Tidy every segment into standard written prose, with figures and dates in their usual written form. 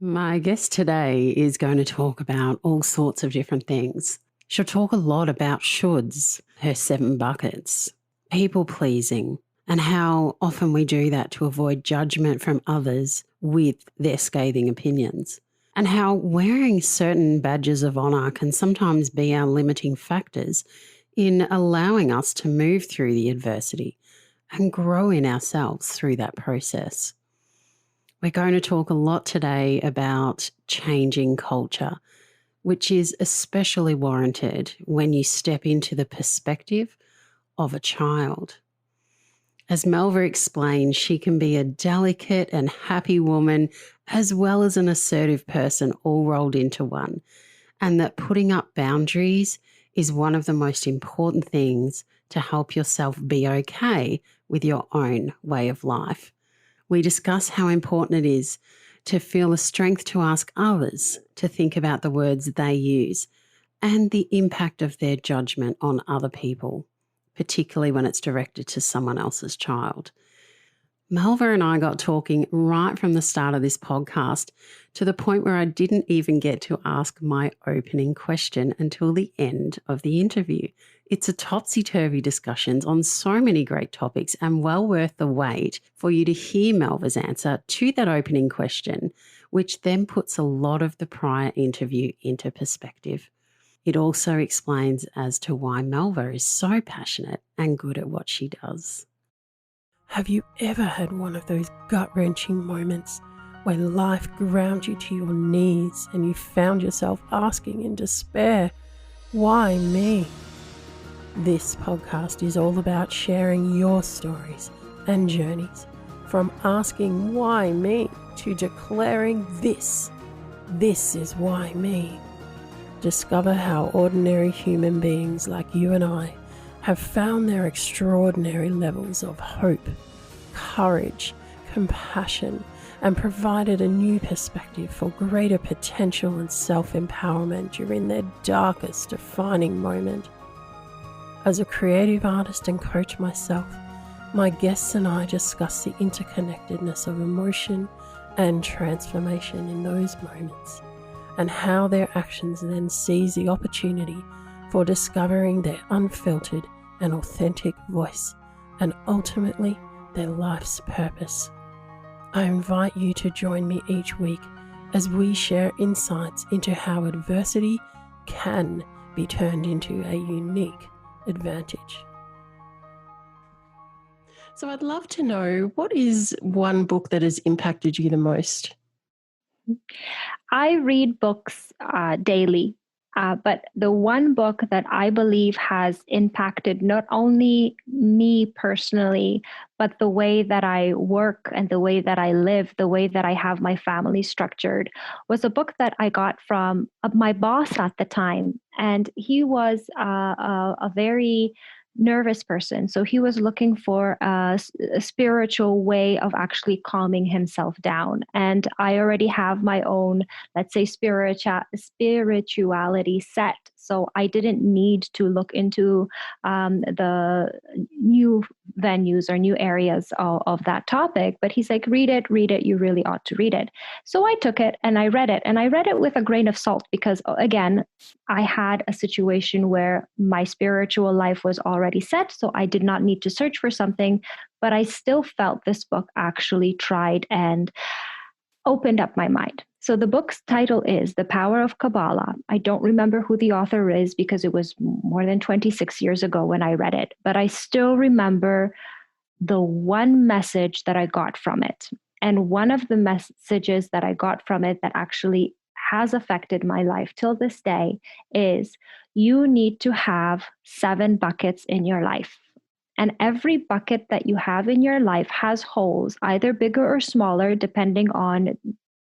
My guest today is going to talk about all sorts of different things. She'll talk a lot about shoulds, her 7 buckets, people pleasing, and how often we do that to avoid judgment from others with their scathing opinions, and how wearing certain badges of honour can sometimes be our limiting factors in allowing us to move through the adversity and grow in ourselves through that process. We're going to talk a lot today about changing culture, which is especially warranted when you step into the perspective of a child. As Melva explained, she can be a delicate and happy woman as well as an assertive person all rolled into one, and that putting up boundaries is one of the most important things to help yourself be okay with your own way of life. We discuss how important it is to feel the strength to ask others to think about the words they use and the impact of their judgment on other people, particularly when it's directed to someone else's child. Melva and I got talking right from the start of this podcast to the point where I didn't even get to ask my opening question until the end of the interview. It's a topsy-turvy discussions on so many great topics and well worth the wait for you to hear Melva's answer to that opening question, which then puts a lot of the prior interview into perspective. It also explains as to why Melva is so passionate and good at what she does. Have you ever had one of those gut-wrenching moments where life ground you to your knees and you found yourself asking in despair, why me? This podcast is all about sharing your stories and journeys, from asking why me to declaring this is why me. Discover how ordinary human beings like you and I have found their extraordinary levels of hope, courage, compassion, and provided a new perspective for greater potential and self-empowerment during their darkest defining moment. As a creative artist and coach myself, my guests and I discuss the interconnectedness of emotion and transformation in those moments, and how their actions then seize the opportunity for discovering their unfiltered and authentic voice, and ultimately their life's purpose. I invite you to join me each week as we share insights into how adversity can be turned into a unique advantage. So I'd love to know, what is one book that has impacted you the most? I read books daily, but the one book that I believe has impacted not only me personally, but the way that I work and the way that I live, the way that I have my family structured, was a book that I got from my boss at the time. And he was a very nervous person. So he was looking for a spiritual way of actually calming himself down. And I already have my own, let's say, spirituality set. So I didn't need to look into the new venues or new areas of that topic. But he's like, read it, you really ought to read it. So I took it and I read it, and I read it with a grain of salt because, again, I had a situation where my spiritual life was already set. So I did not need to search for something, but I still felt this book actually tried and opened up my mind. So the book's title is The Power of Kabbalah. I don't remember who the author is because it was more than 26 years ago when I read it, but I still remember the one message that I got from it. And one of the messages that I got from it that actually has affected my life till this day is you need to have 7 buckets in your life. And every bucket that you have in your life has holes, either bigger or smaller, depending on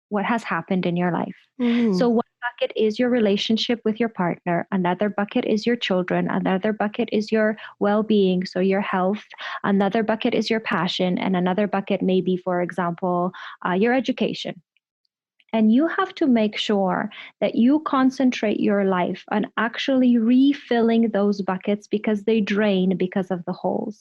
what has happened in your life. So one bucket is your relationship with your partner. Another bucket is your children. Another bucket is your well-being, so your health. Another bucket is your passion. And another bucket may be, for example, your education. And you have to make sure that you concentrate your life on actually refilling those buckets because they drain because of the holes.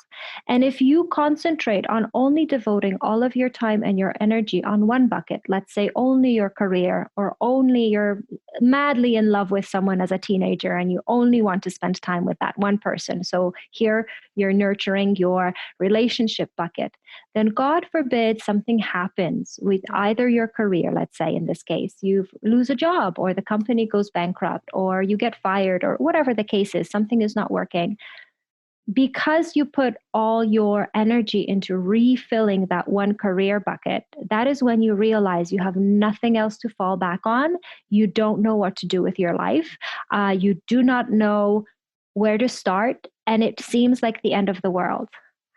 And if you concentrate on only devoting all of your time and your energy on one bucket, let's say only your career, or only you're madly in love with someone as a teenager and you only want to spend time with that one person. So here you're nurturing your relationship bucket. Then God forbid something happens with either your career, let's say in this case, you lose a job or the company goes bankrupt or you get fired or whatever the case is, something is not working. Because you put all your energy into refilling that one career bucket, that is when you realize you have nothing else to fall back on. You don't know what to do with your life. You do not know where to start, and it seems like the end of the world.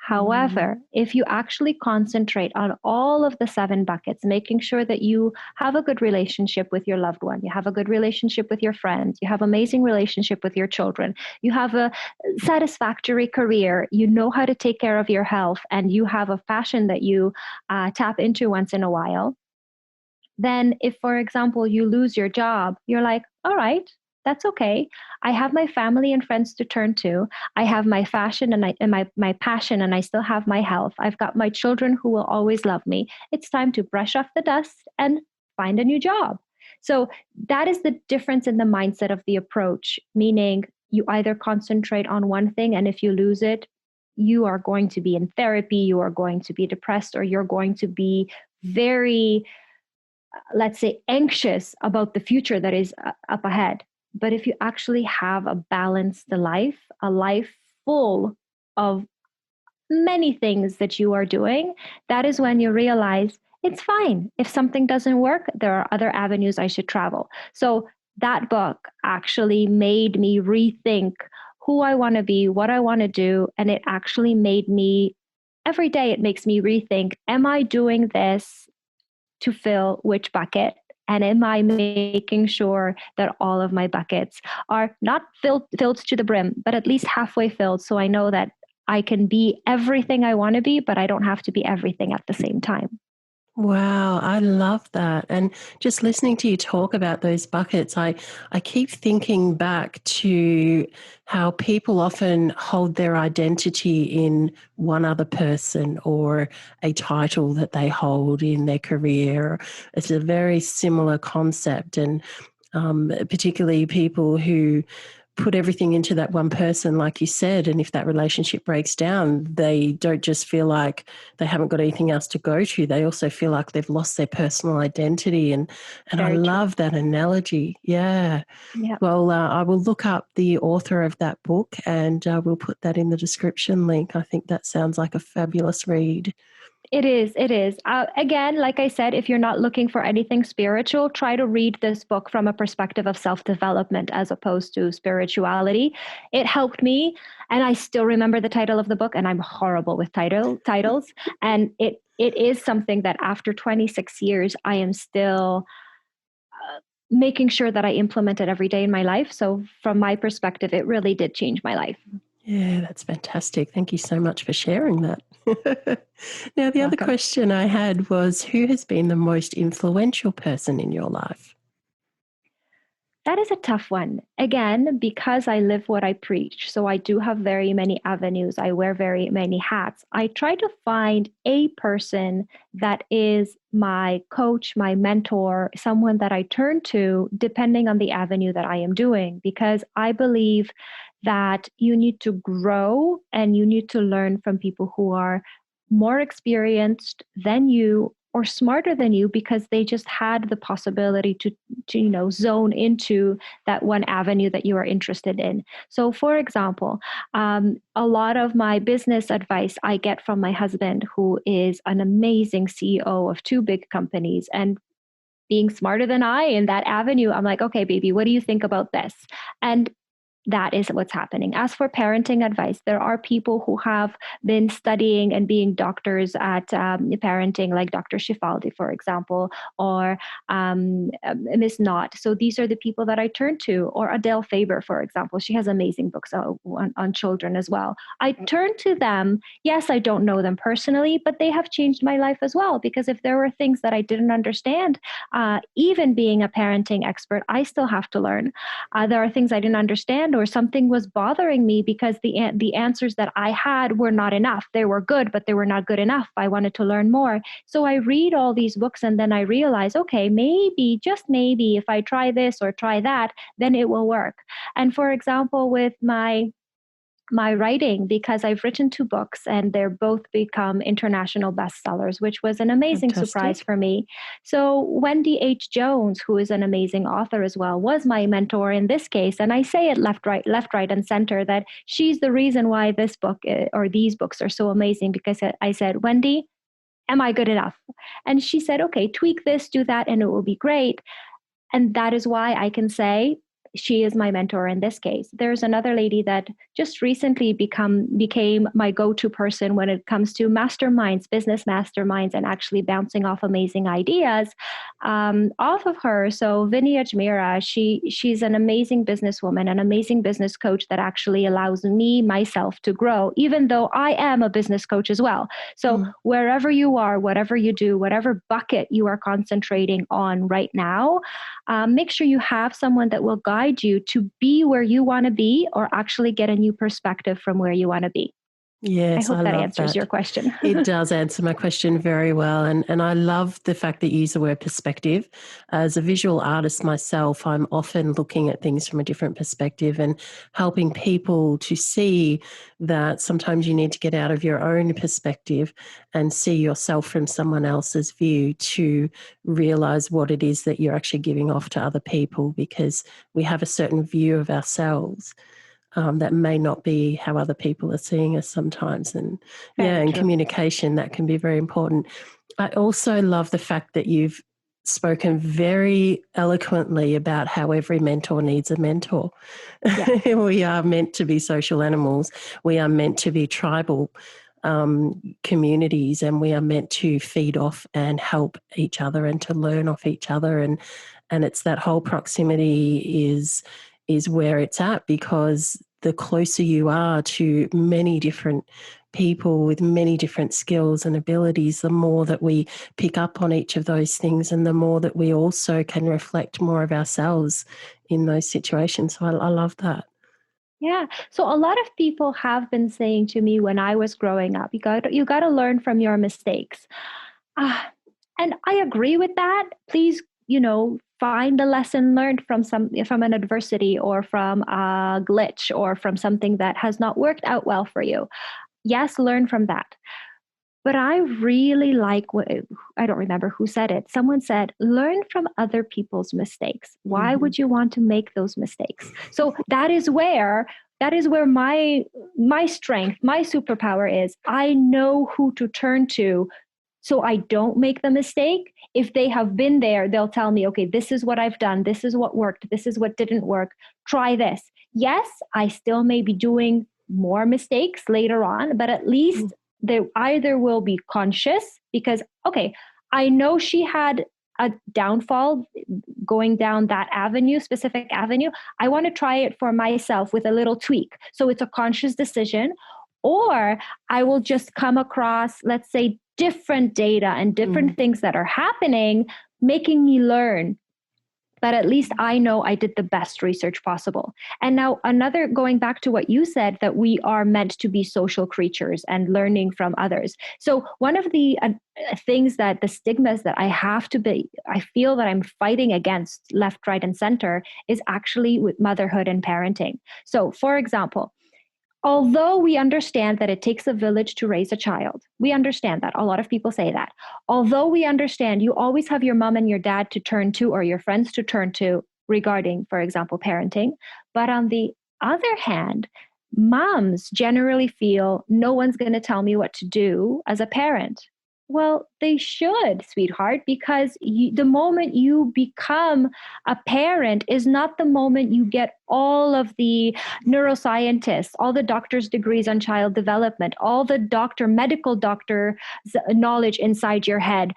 However, if you actually concentrate on all of the 7 buckets, making sure that you have a good relationship with your loved one, you have a good relationship with your friends, you have amazing relationship with your children, you have a satisfactory career, you know how to take care of your health, and you have a passion that you tap into once in a while, then if, for example, you lose your job, you're like, all right, that's okay. I have my family and friends to turn to. I have my fashion and my passion, and I still have my health. I've got my children who will always love me. It's time to brush off the dust and find a new job. So that is the difference in the mindset of the approach, meaning you either concentrate on one thing, and if you lose it, you are going to be in therapy, you are going to be depressed, or you're going to be very, let's say, anxious about the future that is up ahead. But if you actually have a balanced life, a life full of many things that you are doing, that is when you realize it's fine. If something doesn't work, there are other avenues I should travel. So that book actually made me rethink who I want to be, what I want to do. And it actually made me, every day, it makes me rethink, am I doing this to fill which bucket? And am I making sure that all of my buckets are not filled to the brim, but at least halfway filled, so I know that I can be everything I want to be, but I don't have to be everything at the same time. Wow, I love that. And just listening to you talk about those buckets, I keep thinking back to how people often hold their identity in one other person or a title that they hold in their career. It's a very similar concept. And particularly people who put everything into that one person, like you said, and if that relationship breaks down, they don't just feel like they haven't got anything else to go to. They also feel like they've lost their personal identity. And I love that analogy. Yeah. Yeah. Well, I will look up the author of that book and we'll put that in the description link. I think that sounds like a fabulous read. It is. It is. Again, like I said, if you're not looking for anything spiritual, try to read this book from a perspective of self-development as opposed to spirituality. It helped me, and I still remember the title of the book, and I'm horrible with titles. And it is something that after 26 years, I am still making sure that I implement it every day in my life. So from my perspective, it really did change my life. Yeah, that's fantastic. Thank you so much for sharing that. Now, the other Welcome. question I had was, who has been the most influential person in your life? That is a tough one. Again, because I live what I preach. So I do have very many avenues. I wear very many hats. I try to find a person that is my coach, my mentor, someone that I turn to depending on the avenue that I am doing, because I believe that you need to grow and you need to learn from people who are more experienced than you or smarter than you, because they just had the possibility to zone into that one avenue that you are interested in. So for example, a lot of my business advice I get from my husband, who is an amazing CEO of 2 big companies, and being smarter than I in that avenue, I'm like, okay, baby, what do you think about this? And that is what's happening. As for parenting advice, there are people who have been studying and being doctors at parenting, like Dr. Shifaldi, for example, or Miss Knott. So these are the people that I turn to, or Adele Faber, for example. She has amazing books on children as well. I turn to them. Yes, I don't know them personally, but they have changed my life as well, because if there were things that I didn't understand, even being a parenting expert, I still have to learn. There are things I didn't understand, or something was bothering me because the answers that I had were not enough. They were good, but they were not good enough. I wanted to learn more. So I read all these books, and then I realize, okay, maybe, just maybe, if I try this or try that, then it will work. And for example, with my writing, because I've written 2 books and they're both become international bestsellers, which was an amazing surprise for me. So Wendy H. Jones, who is an amazing author as well, was my mentor in this case. And I say it left, right, and center, that she's the reason why this book or these books are so amazing, because I said, Wendy, am I good enough? And she said, okay, tweak this, do that, and it will be great. And that is why I can say she is my mentor in this case. There's another lady that just recently became my go-to person when it comes to masterminds, business masterminds, and actually bouncing off amazing ideas off of her. So Vinny Ajmira, she's an amazing businesswoman, an amazing business coach that actually allows me, myself, to grow, even though I am a business coach as well. So wherever you are, whatever you do, whatever bucket you are concentrating on right now, make sure you have someone that will guide you to be where you want to be, or actually get a new perspective from where you want to be. Yes, I hope that love answers your question. It does answer my question very well. And I love the fact that you use the word perspective. As a visual artist myself, I'm often looking at things from a different perspective and helping people to see that sometimes you need to get out of your own perspective and see yourself from someone else's view to realize what it is that you're actually giving off to other people, because we have a certain view of ourselves that may not be how other people are seeing us sometimes. And in communication, that can be very important. I also love the fact that you've spoken very eloquently about how every mentor needs a mentor. Yeah. We are meant to be social animals. We are meant to be tribal communities, and we are meant to feed off and help each other and to learn off each other. And it's that whole proximity is where it's at, because the closer you are to many different people with many different skills and abilities, the more that we pick up on each of those things, and the more that we also can reflect more of ourselves in those situations. So I love that. Yeah. So a lot of people have been saying to me when I was growing up, you got to learn from your mistakes. And I agree with that. Please, find a lesson learned from an adversity, or from a glitch, or from something that has not worked out well for you. Yes, learn from that. But I really like I don't remember who said it. Someone said, learn from other people's mistakes. Why would you want to make those mistakes? So that is where my strength, my superpower is. I know who to turn to, so I don't make the mistake. If they have been there, they'll tell me, okay, this is what I've done. This is what worked. This is what didn't work. Try this. Yes, I still may be doing more mistakes later on, but at least they either will be conscious, because, okay, I know she had a downfall going down that specific avenue. I want to try it for myself with a little tweak. So it's a conscious decision. Or I will just come across, let's say, different data and different things that are happening, making me learn. But at least I know I did the best research possible. And now going back to what you said, that we are meant to be social creatures and learning from others. So one of the things that the stigmas that I feel that I'm fighting against left, right, and center is actually with motherhood and parenting. So for example, although we understand that it takes a village to raise a child, we understand that. A lot of people say that. Although we understand you always have your mom and your dad to turn to, or your friends to turn to, regarding, for example, parenting. But on the other hand, moms generally feel no one's going to tell me what to do as a parent. Well, they should, sweetheart, because the moment you become a parent is not the moment you get all of the neuroscientists, all the doctor's degrees on child development, all the medical doctor knowledge inside your head,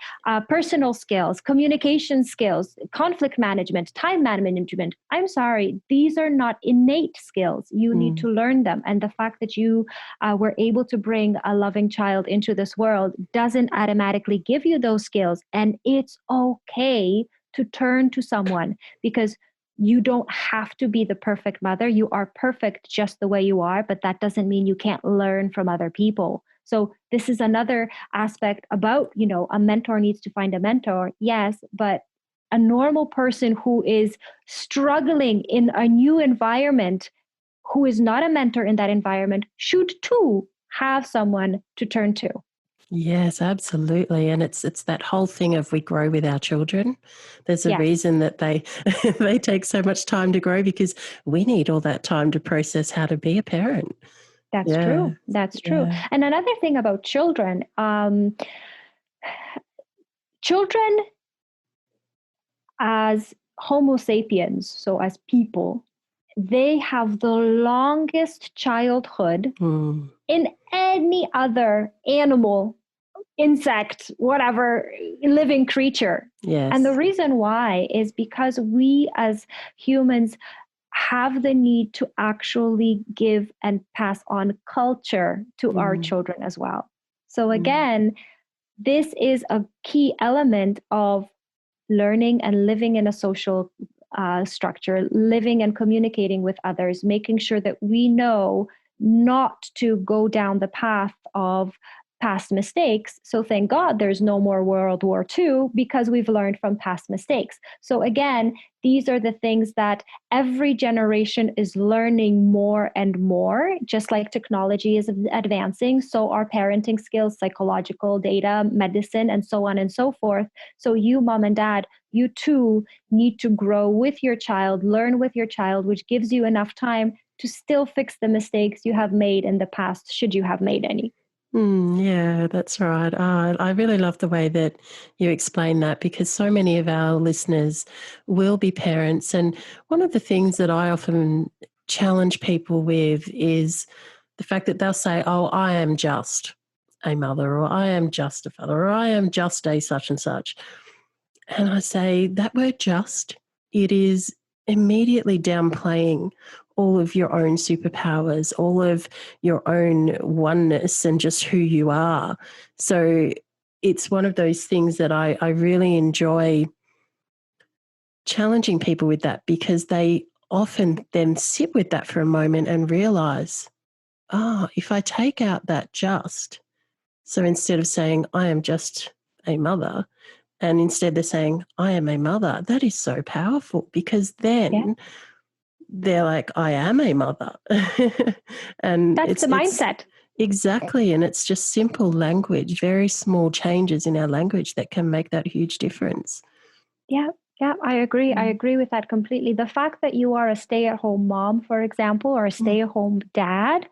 personal skills, communication skills, conflict management, time management. I'm sorry, these are not innate skills. You need to learn them. And the fact that you were able to bring a loving child into this world doesn't automatically give you those skills. And it's okay to turn to someone, because you don't have to be the perfect mother. You are perfect just the way you are, but that doesn't mean you can't learn from other people. So this is another aspect about, a mentor needs to find a mentor. Yes, but a normal person who is struggling in a new environment, who is not a mentor in that environment, should too have someone to turn to. Yes, absolutely. And it's that whole thing of we grow with our children. There's a Yes. reason that they they take so much time to grow, because we need all that time to process how to be a parent. That's true. That's true. Yeah. And another thing about children, children as Homo sapiens, so as people, they have the longest childhood in any other animal, insect, whatever, living creature. Yes. And the reason why is because we as humans have the need to actually give and pass on culture to our children as well. So again, this is a key element of learning and living in a social structure, living and communicating with others, making sure that we know not to go down the path of past mistakes. So thank God there's no more World War II, because we've learned from past mistakes. So again, these are the things that every generation is learning more and more. Just like technology is advancing, so are parenting skills, psychological data, medicine, and so on and so forth. So you, mom and dad, you too need to grow with your child, learn with your child, which gives you enough time to still fix the mistakes you have made in the past, should you have made any. Yeah, that's right. I really love the way that you explain that, because so many of our listeners will be parents. And one of the things that I often challenge people with is the fact that they'll say, oh, I am just a mother, or I am just a father, or I am just a such and such. And I say that word just, it is immediately downplaying all of your own superpowers, all of your own oneness and just who you are. So it's one of those things that I really enjoy challenging people with, that because they often then sit with that for a moment and realize, if I take out that just, so instead of saying I am just a mother, and instead they're saying, I am a mother, that is so powerful, because then they're like, I am a mother. And that's the mindset. Exactly. And it's just simple language, very small changes in our language that can make that huge difference. Yeah, I agree. I agree with that completely. The fact that you are a stay-at-home mom, for example, or a stay-at-home dad,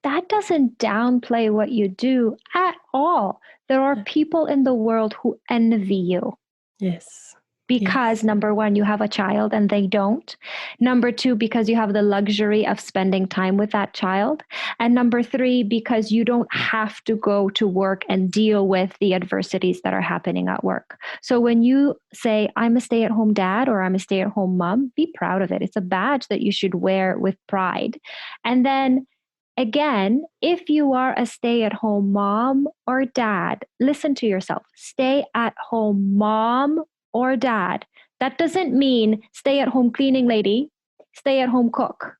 that doesn't downplay what you do at all. There are people in the world who envy you. Yes. Because number one, you have a child and they don't. Number two, because you have the luxury of spending time with that child. And number three, because you don't have to go to work and deal with the adversities that are happening at work. So when you say, I'm a stay-at-home dad or I'm a stay-at-home mom, be proud of it. It's a badge that you should wear with pride. And then again, if you are a stay-at-home mom or dad, listen to yourself. Stay-at-home mom or dad. That doesn't mean stay-at-home cleaning lady, stay-at-home cook.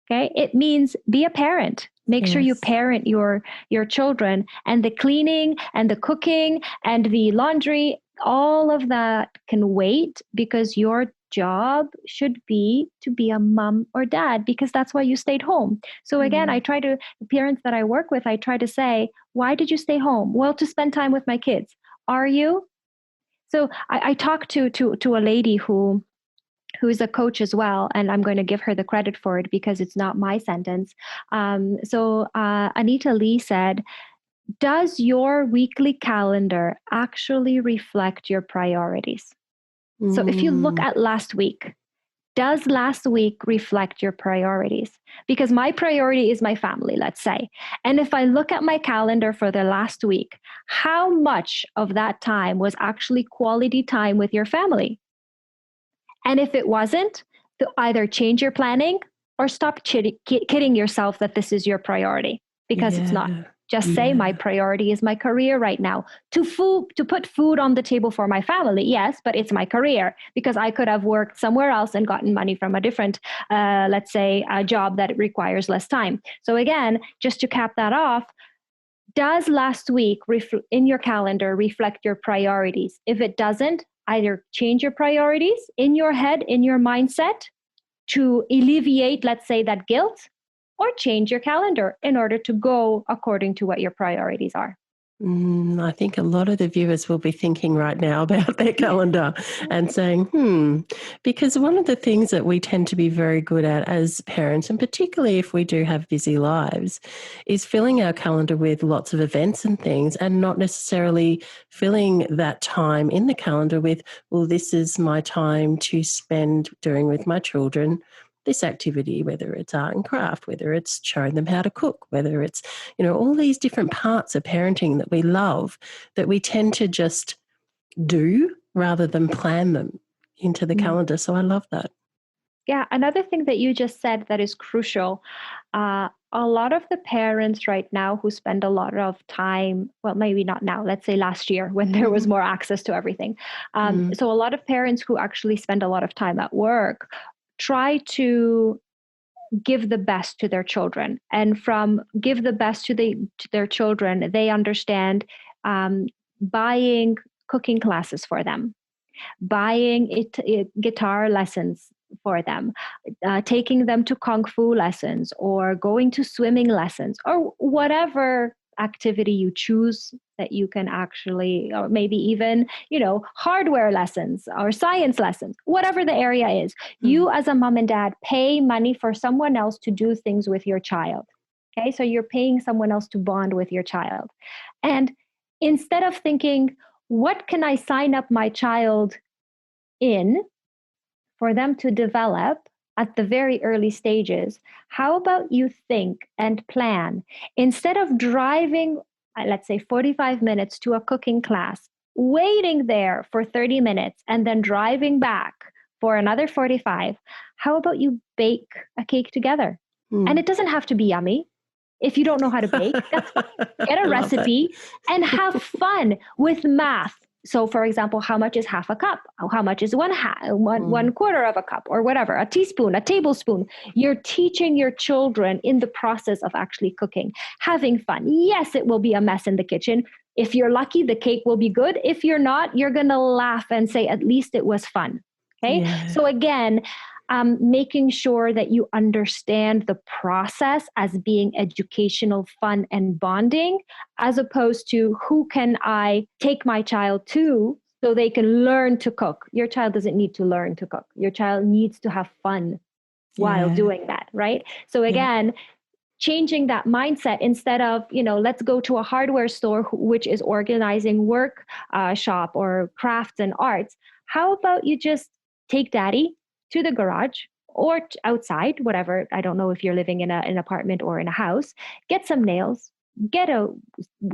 Okay? It means be a parent. Make sure you parent your children, and the cleaning and the cooking and the laundry, all of that can wait, because your job should be to be a mom or dad, because that's why you stayed home. So again, the parents that I work with, I try to say, why did you stay home? Well, to spend time with my kids. Are you? So I talked to a lady who is a coach as well, and I'm going to give her the credit for it because it's not my sentence. So Anita Lee said, Does your weekly calendar actually reflect your priorities? So if you look at last week, does last week reflect your priorities? Because my priority is my family, let's say. And if I look at my calendar for the last week, how much of that time was actually quality time with your family? And if it wasn't, either change your planning or stop kidding yourself that this is your priority, because it's not. Just say my priority is my career right now. To put food on the table for my family, yes, but it's my career, because I could have worked somewhere else and gotten money from a different, let's say, a job that requires less time. So again, just to cap that off, does last week in your calendar reflect your priorities? If it doesn't, either change your priorities in your head, in your mindset, to alleviate, let's say, that guilt, or change your calendar in order to go according to what your priorities are. I think a lot of the viewers will be thinking right now about their calendar and saying, because one of the things that we tend to be very good at as parents, and particularly if we do have busy lives, is filling our calendar with lots of events and things, and not necessarily filling that time in the calendar with, well, this is my time to spend doing with my children this activity, whether it's art and craft, whether it's showing them how to cook, whether it's, all these different parts of parenting that we love, that we tend to just do rather than plan them into the calendar. So I love that. Yeah, another thing that you just said that is crucial, a lot of the parents right now who spend a lot of time, well, maybe not now, let's say last year when there was more access to everything. So a lot of parents who actually spend a lot of time at work try to give the best to their children. And from give the best to their children, they understand buying cooking classes for them, buying guitar lessons for them, taking them to kung fu lessons, or going to swimming lessons, or whatever activity you choose that you can actually, or maybe even, hardware lessons or science lessons, whatever the area is. You as a mom and dad pay money for someone else to do things with your child. Okay, so you're paying someone else to bond with your child. And instead of thinking, what can I sign up my child in for them to develop at the very early stages, how about you think and plan, instead of driving, let's say 45 minutes to a cooking class, waiting there for 30 minutes and then driving back for another 45, how about you bake a cake together? And it doesn't have to be yummy. If you don't know how to bake, that's fine. Get a recipe and have fun with math. So, for example, how much is half a cup? How much is one quarter of a cup, or whatever, a teaspoon, a tablespoon? You're teaching your children in the process of actually cooking, having fun. Yes, it will be a mess in the kitchen. If you're lucky, the cake will be good. If you're not, you're going to laugh and say, at least it was fun. Okay. Yeah. So again, making sure that you understand the process as being educational, fun, and bonding, as opposed to who can I take my child to so they can learn to cook. Your child doesn't need to learn to cook. Your child needs to have fun while doing that, right? So again, changing that mindset, instead of, let's go to a hardware store which is organizing work shop or crafts and arts. How about you just take daddy to the garage or outside, whatever. I don't know if you're living in an apartment or in a house. Get some nails, get a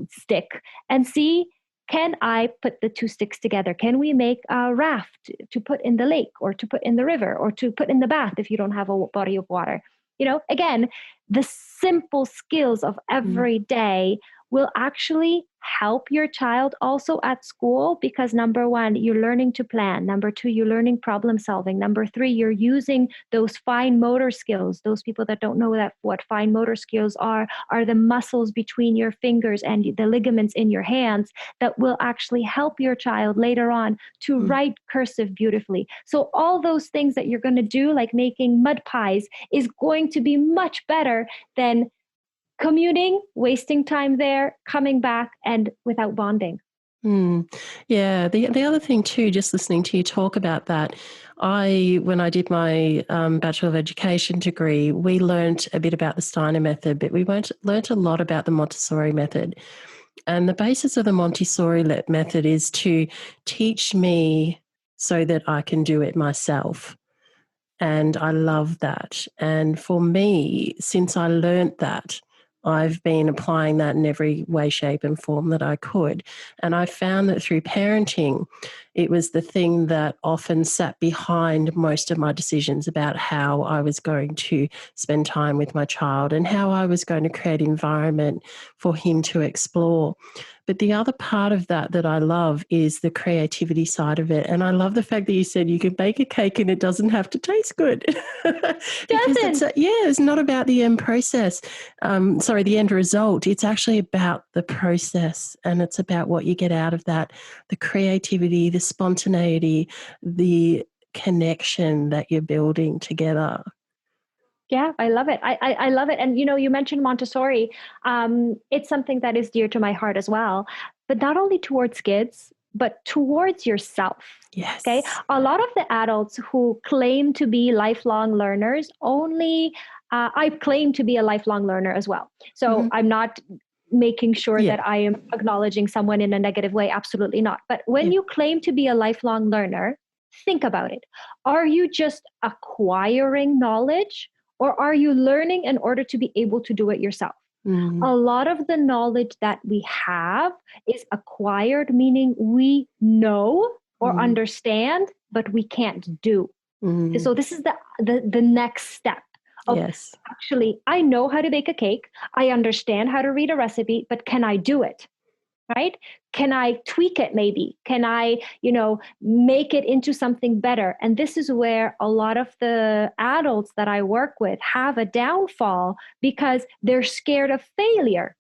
stick, and see, can I put the two sticks together? Can we make a raft to put in the lake, or to put in the river, or to put in the bath if you don't have a body of water? Again, the simple skills of every day will actually help your child also at school, because number one, you're learning to plan. Number two, you're learning problem solving. Number three, you're using those fine motor skills. Those people that don't know that what fine motor skills are the muscles between your fingers and the ligaments in your hands that will actually help your child later on to write cursive beautifully. So all those things that you're going to do, like making mud pies, is going to be much better than commuting, wasting time there, coming back, and without bonding. Yeah. The other thing too, just listening to you talk about that, when I did my Bachelor of Education degree, we learnt a bit about the Steiner method, but we learnt a lot about the Montessori method. And the basis of the Montessori method is to teach me so that I can do it myself. And I love that. And for me, since I learnt that, I've been applying that in every way, shape, and form that I could. And I found that through parenting, it was the thing that often sat behind most of my decisions about how I was going to spend time with my child and how I was going to create environment for him to explore. But the other part of that I love is the creativity side of it. And I love the fact that you said you can bake a cake and it doesn't have to taste good. Because it's not about the end process. The end result. It's actually about the process, and it's about what you get out of that, the creativity, the spontaneity, the connection that you're building together. Yeah, I love it. I love it. And, you mentioned Montessori. It's something that is dear to my heart as well, but not only towards kids, but towards yourself. Yes. Okay. A lot of the adults who claim to be lifelong learners I claim to be a lifelong learner as well. So I'm not making sure that I am acknowledging someone in a negative way. Absolutely not. But when you claim to be a lifelong learner, think about it. Are you just acquiring knowledge, or are you learning in order to be able to do it yourself? A lot of the knowledge that we have is acquired, meaning we know or understand, but we can't do. So this is the next step. Actually, I know how to bake a cake. I understand how to read a recipe, but can I do it? Right? Can I tweak it maybe? Can I, make it into something better? And this is where a lot of the adults that I work with have a downfall because they're scared of failure.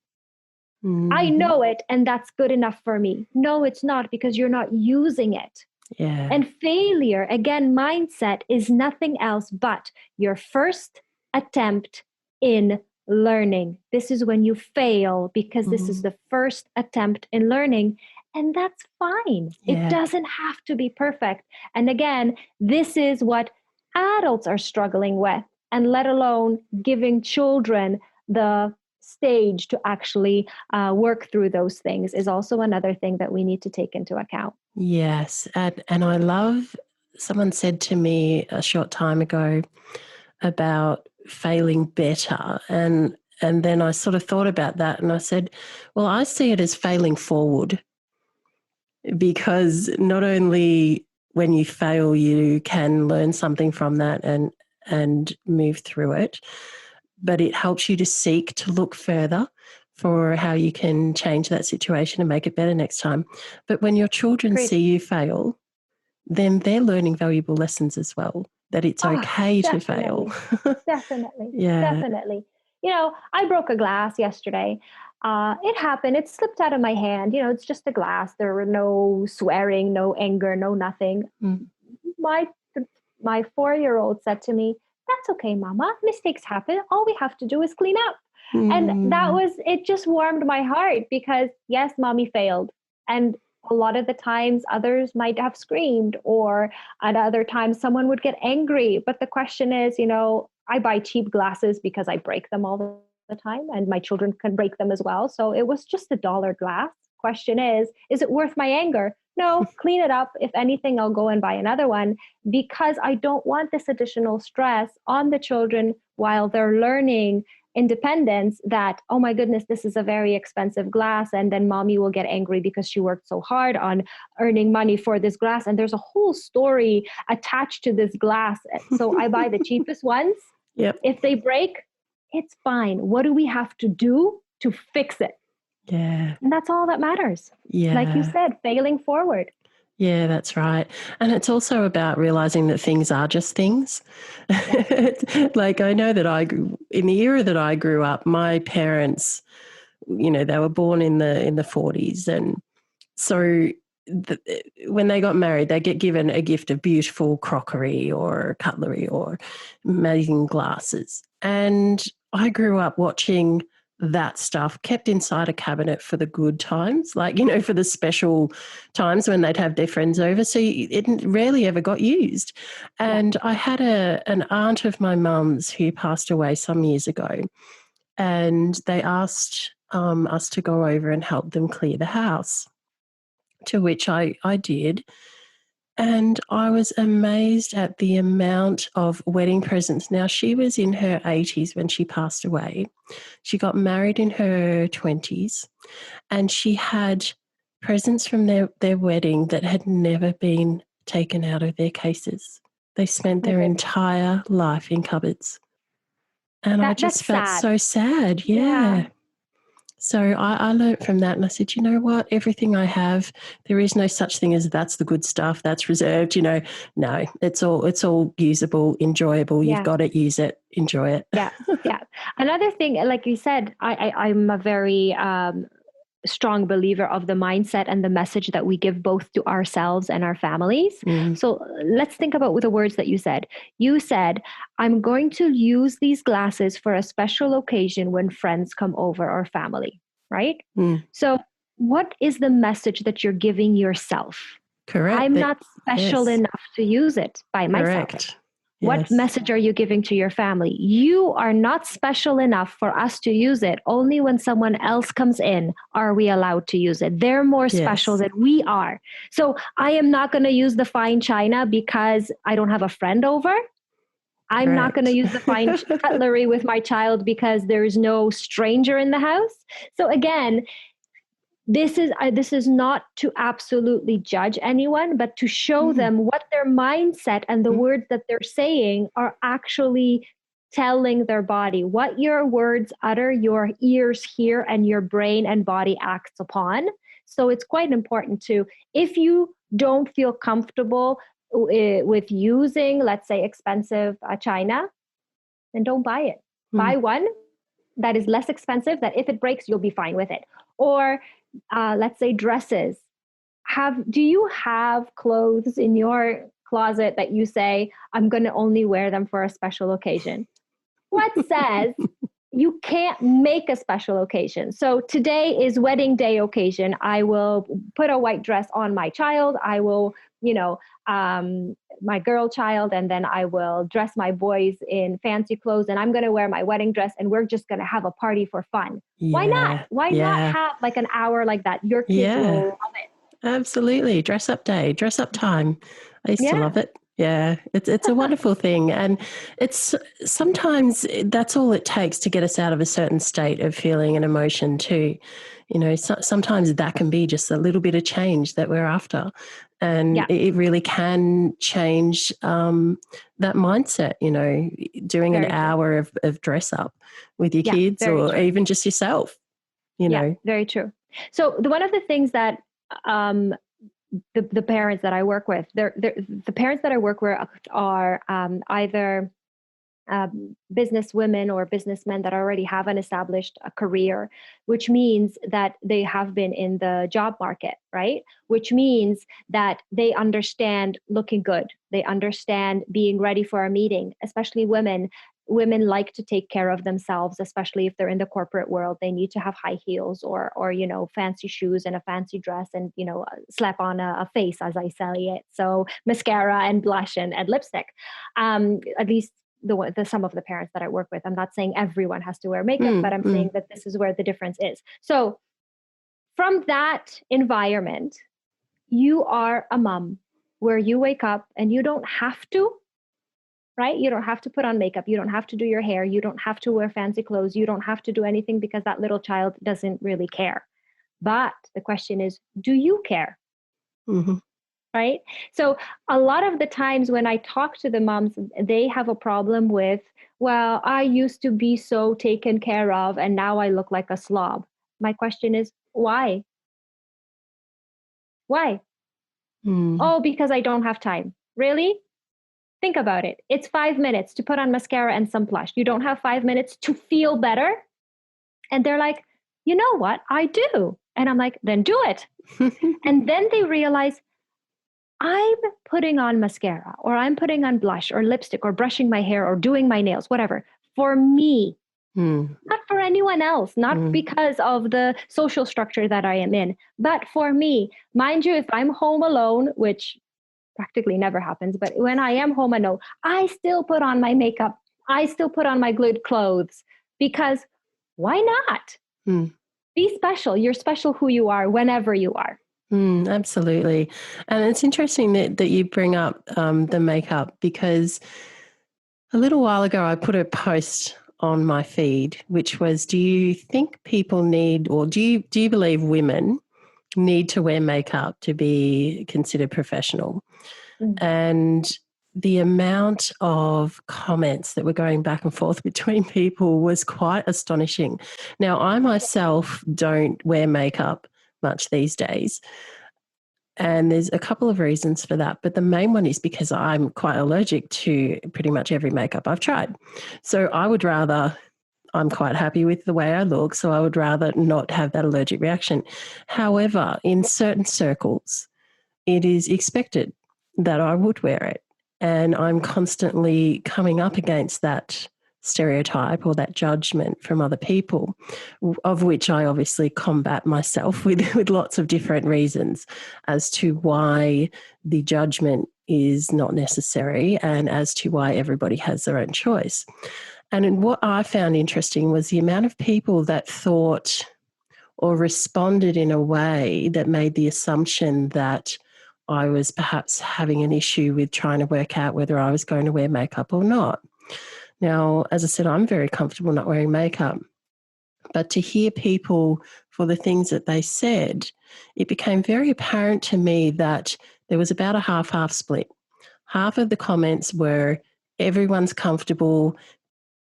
I know it, and that's good enough for me. No, it's not, because you're not using it. Yeah. And failure, again, mindset is nothing else but your first attempt in learning. This is when you fail, because this is the first attempt in learning, and that's fine. It doesn't have to be perfect. And again, this is what adults are struggling with, and let alone giving children the stage to actually work through those things is also another thing that we need to take into account. Yes. And I love, someone said to me a short time ago about failing better. And then I sort of thought about that, and I said, well, I see it as failing forward, because not only when you fail, you can learn something from that and move through it, but it helps you to seek to look further for how you can change that situation and make it better next time. But when your children see you fail, then they're learning valuable lessons as well, that it's okay to fail. Definitely. Yeah. Definitely. I broke a glass yesterday. It happened. It slipped out of my hand. It's just a glass. There were no swearing, no anger, no nothing. My 4-year-old said to me, "That's okay, Mama. Mistakes happen. All we have to do is clean up." And it just warmed my heart, because yes, Mommy failed. And a lot of the times others might have screamed, or at other times someone would get angry. But the question is, I buy cheap glasses because I break them all the time, and my children can break them as well. So it was just $1 glass. Question is it worth my anger? No, clean it up. If anything, I'll go and buy another one, because I don't want this additional stress on the children while they're learning independence, that, oh my goodness, this is a very expensive glass, and then Mommy will get angry because she worked so hard on earning money for this glass, and there's a whole story attached to this glass. So I buy the cheapest ones. If they break, it's fine. What do we have to do to fix it? Yeah. And that's all that matters. Yeah. Like you said, failing forward. Yeah, that's right. And it's also about realizing that things are just things. Like, I know that in the era that I grew up, my parents, they were born in the 40s. And so when they got married, they get given a gift of beautiful crockery or cutlery or amazing glasses. And I grew up watching that stuff kept inside a cabinet for the good times, like, for the special times when they'd have their friends over. So it rarely ever got used. And I had an aunt of my mum's who passed away some years ago, and they asked us to go over and help them clear the house, to which I did. And I was amazed at the amount of wedding presents. Now, she was in her 80s when she passed away. She got married in her 20s, and she had presents from their wedding that had never been taken out of their cases. They spent their entire life in cupboards. And I just felt sad. so sad. Yeah. So I learned from that, and I said, you know what, everything I have, there is no such thing as that's the good stuff, that's reserved, No, it's all usable, enjoyable. You've got it, use it, enjoy it. Yeah. Another thing, like you said, I'm a very strong believer of the mindset and the message that we give both to ourselves and our families. So let's think about the words that you said. You said, I'm going to use these glasses for a special occasion when friends come over or family, right? So what is the message that you're giving yourself? Correct. I'm not special enough to use it by myself. Correct. What message are you giving to your family? You are not special enough for us to use it. Only when someone else comes in are we allowed to use it. They're more special than we are. So I am not going to use the fine china because I don't have a friend over. I'm not going to use the fine cutlery with my child because there is no stranger in the house. So again, this is not to absolutely judge anyone, but to show them what their mindset and the words that they're saying are actually telling their body. What your words utter, your ears hear, and your brain and body acts upon. So it's quite important to, if you don't feel comfortable with using, let's say, expensive china, then don't buy it. Buy one that is less expensive, that if it breaks, you'll be fine with it. Or let's say dresses. Do you have clothes in your closet that you say, I'm going to only wear them for a special occasion? What says you can't make a special occasion? So today is wedding day occasion. I will put a white dress on my child. I will, my girl child, and then I will dress my boys in fancy clothes, and I'm going to wear my wedding dress, and we're just going to have a party for fun. Why not? Why not have like an hour like that? Your kids will love it. Absolutely. Dress up day, dress up time. I used to love it. Yeah, it's a wonderful thing. And it's sometimes that's all it takes to get us out of a certain state of feeling and emotion too. Sometimes that can be just a little bit of change that we're after. And it really can change that mindset, doing an hour of dress up with your kids or even just yourself, Yeah, very true. So one of the things that the parents that I work with, the parents that I work with are either business women or businessmen that already have an established career, which means that they have been in the job market, right? Which means that they understand looking good. They understand being ready for a meeting, especially women. Women like to take care of themselves, especially if they're in the corporate world. They need to have high heels or fancy shoes and a fancy dress and, slap on a face, as I say it. So mascara and blush and lipstick. At least the some of the parents that I work with. I'm not saying everyone has to wear makeup, but I'm saying that this is where the difference is. So from that environment, you are a mom where you wake up and you don't have to, right? You don't have to put on makeup. You don't have to do your hair. You don't have to wear fancy clothes. You don't have to do anything because that little child doesn't really care. But the question is, do you care? Right? So a lot of the times when I talk to the moms, they have a problem with, well, I used to be so taken care of and now I look like a slob. My question is, why? Why? Oh, because I don't have time. Really? Think about it. It's 5 minutes to put on mascara and some blush. You don't have 5 minutes to feel better? And they're like, you know what? I do. And I'm like, then do it. And then they realize, I'm putting on mascara or I'm putting on blush or lipstick or brushing my hair or doing my nails, whatever, for me, not for anyone else, not because of the social structure that I am in, but for me. Mind you, if I'm home alone, which practically never happens, but when I am home alone, I still put on my makeup. I still put on my good clothes because why not? Be special. You're special who you are whenever you are. Absolutely. And it's interesting that you bring up the makeup, because a little while ago I put a post on my feed, which was, do you think people need, or do you believe women need to wear makeup to be considered professional? And the amount of comments that were going back and forth between people was quite astonishing. Now, I myself don't wear makeup much these days, and there's a couple of reasons for that. But the main one is because I'm quite allergic to pretty much every makeup I've tried. So I'm quite happy with the way I look, so I would rather not have that allergic reaction. However, in certain circles, it is expected that I would wear it. And I'm constantly coming up against that stereotype or that judgment from other people, of which I obviously combat myself with lots of different reasons as to why the judgment is not necessary and as to why everybody has their own choice. And what I found interesting was the amount of people that thought or responded in a way that made the assumption that I was perhaps having an issue with trying to work out whether I was going to wear makeup or not. Now, as I said, I'm very comfortable not wearing makeup. But to hear people for the things that they said, it became very apparent to me that there was about a half-half split. Half of the comments were, everyone's comfortable,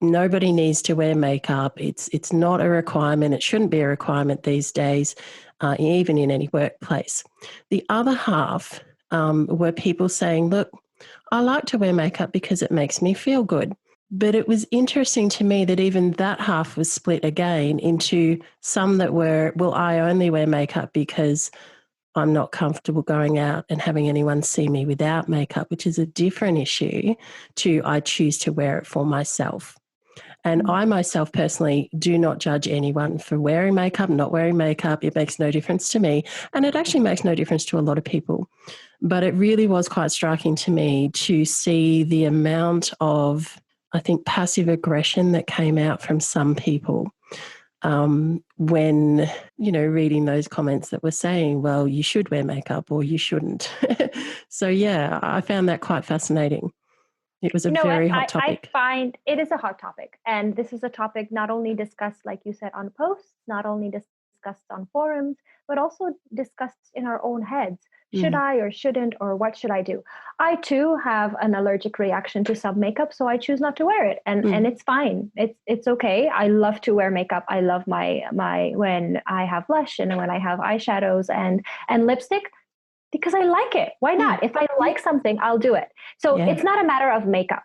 nobody needs to wear makeup, it's not a requirement, it shouldn't be a requirement these days, even in any workplace. The other half were people saying, look, I like to wear makeup because it makes me feel good. But it was interesting to me that even that half was split again into some that were, well, I only wear makeup because I'm not comfortable going out and having anyone see me without makeup, which is a different issue to I choose to wear it for myself. And I myself personally do not judge anyone for wearing makeup, not wearing makeup. It makes no difference to me. And it actually makes no difference to a lot of people. But it really was quite striking to me to see the amount of, I think, passive aggression that came out from some people when, reading those comments that were saying, well, you should wear makeup or you shouldn't. So, yeah, I found that quite fascinating. It was a very hot topic. I find it is a hot topic. And this is a topic not only discussed, like you said, on posts, not only discussed on forums, but also discussed in our own heads. Should I or shouldn't, or what should I do? I too have an allergic reaction to some makeup, so I choose not to wear it. And it's fine. It's okay. I love to wear makeup. I love my when I have blush and when I have eyeshadows and lipstick, because I like it. Why not? If I like something, I'll do it. So it's not a matter of makeup.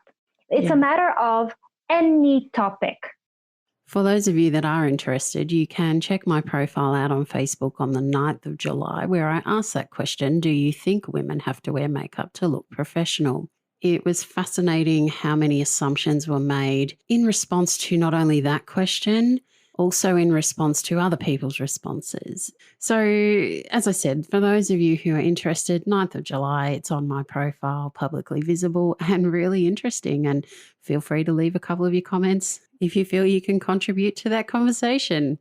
It's a matter of any topic. For those of you that are interested, you can check my profile out on Facebook on the 9th of July, where I asked that question, do you think women have to wear makeup to look professional? It was fascinating how many assumptions were made in response to not only that question, also in response to other people's responses. So, as I said, for those of you who are interested, 9th of July, it's on my profile, publicly visible and really interesting. And feel free to leave a couple of your comments if you feel you can contribute to that conversation.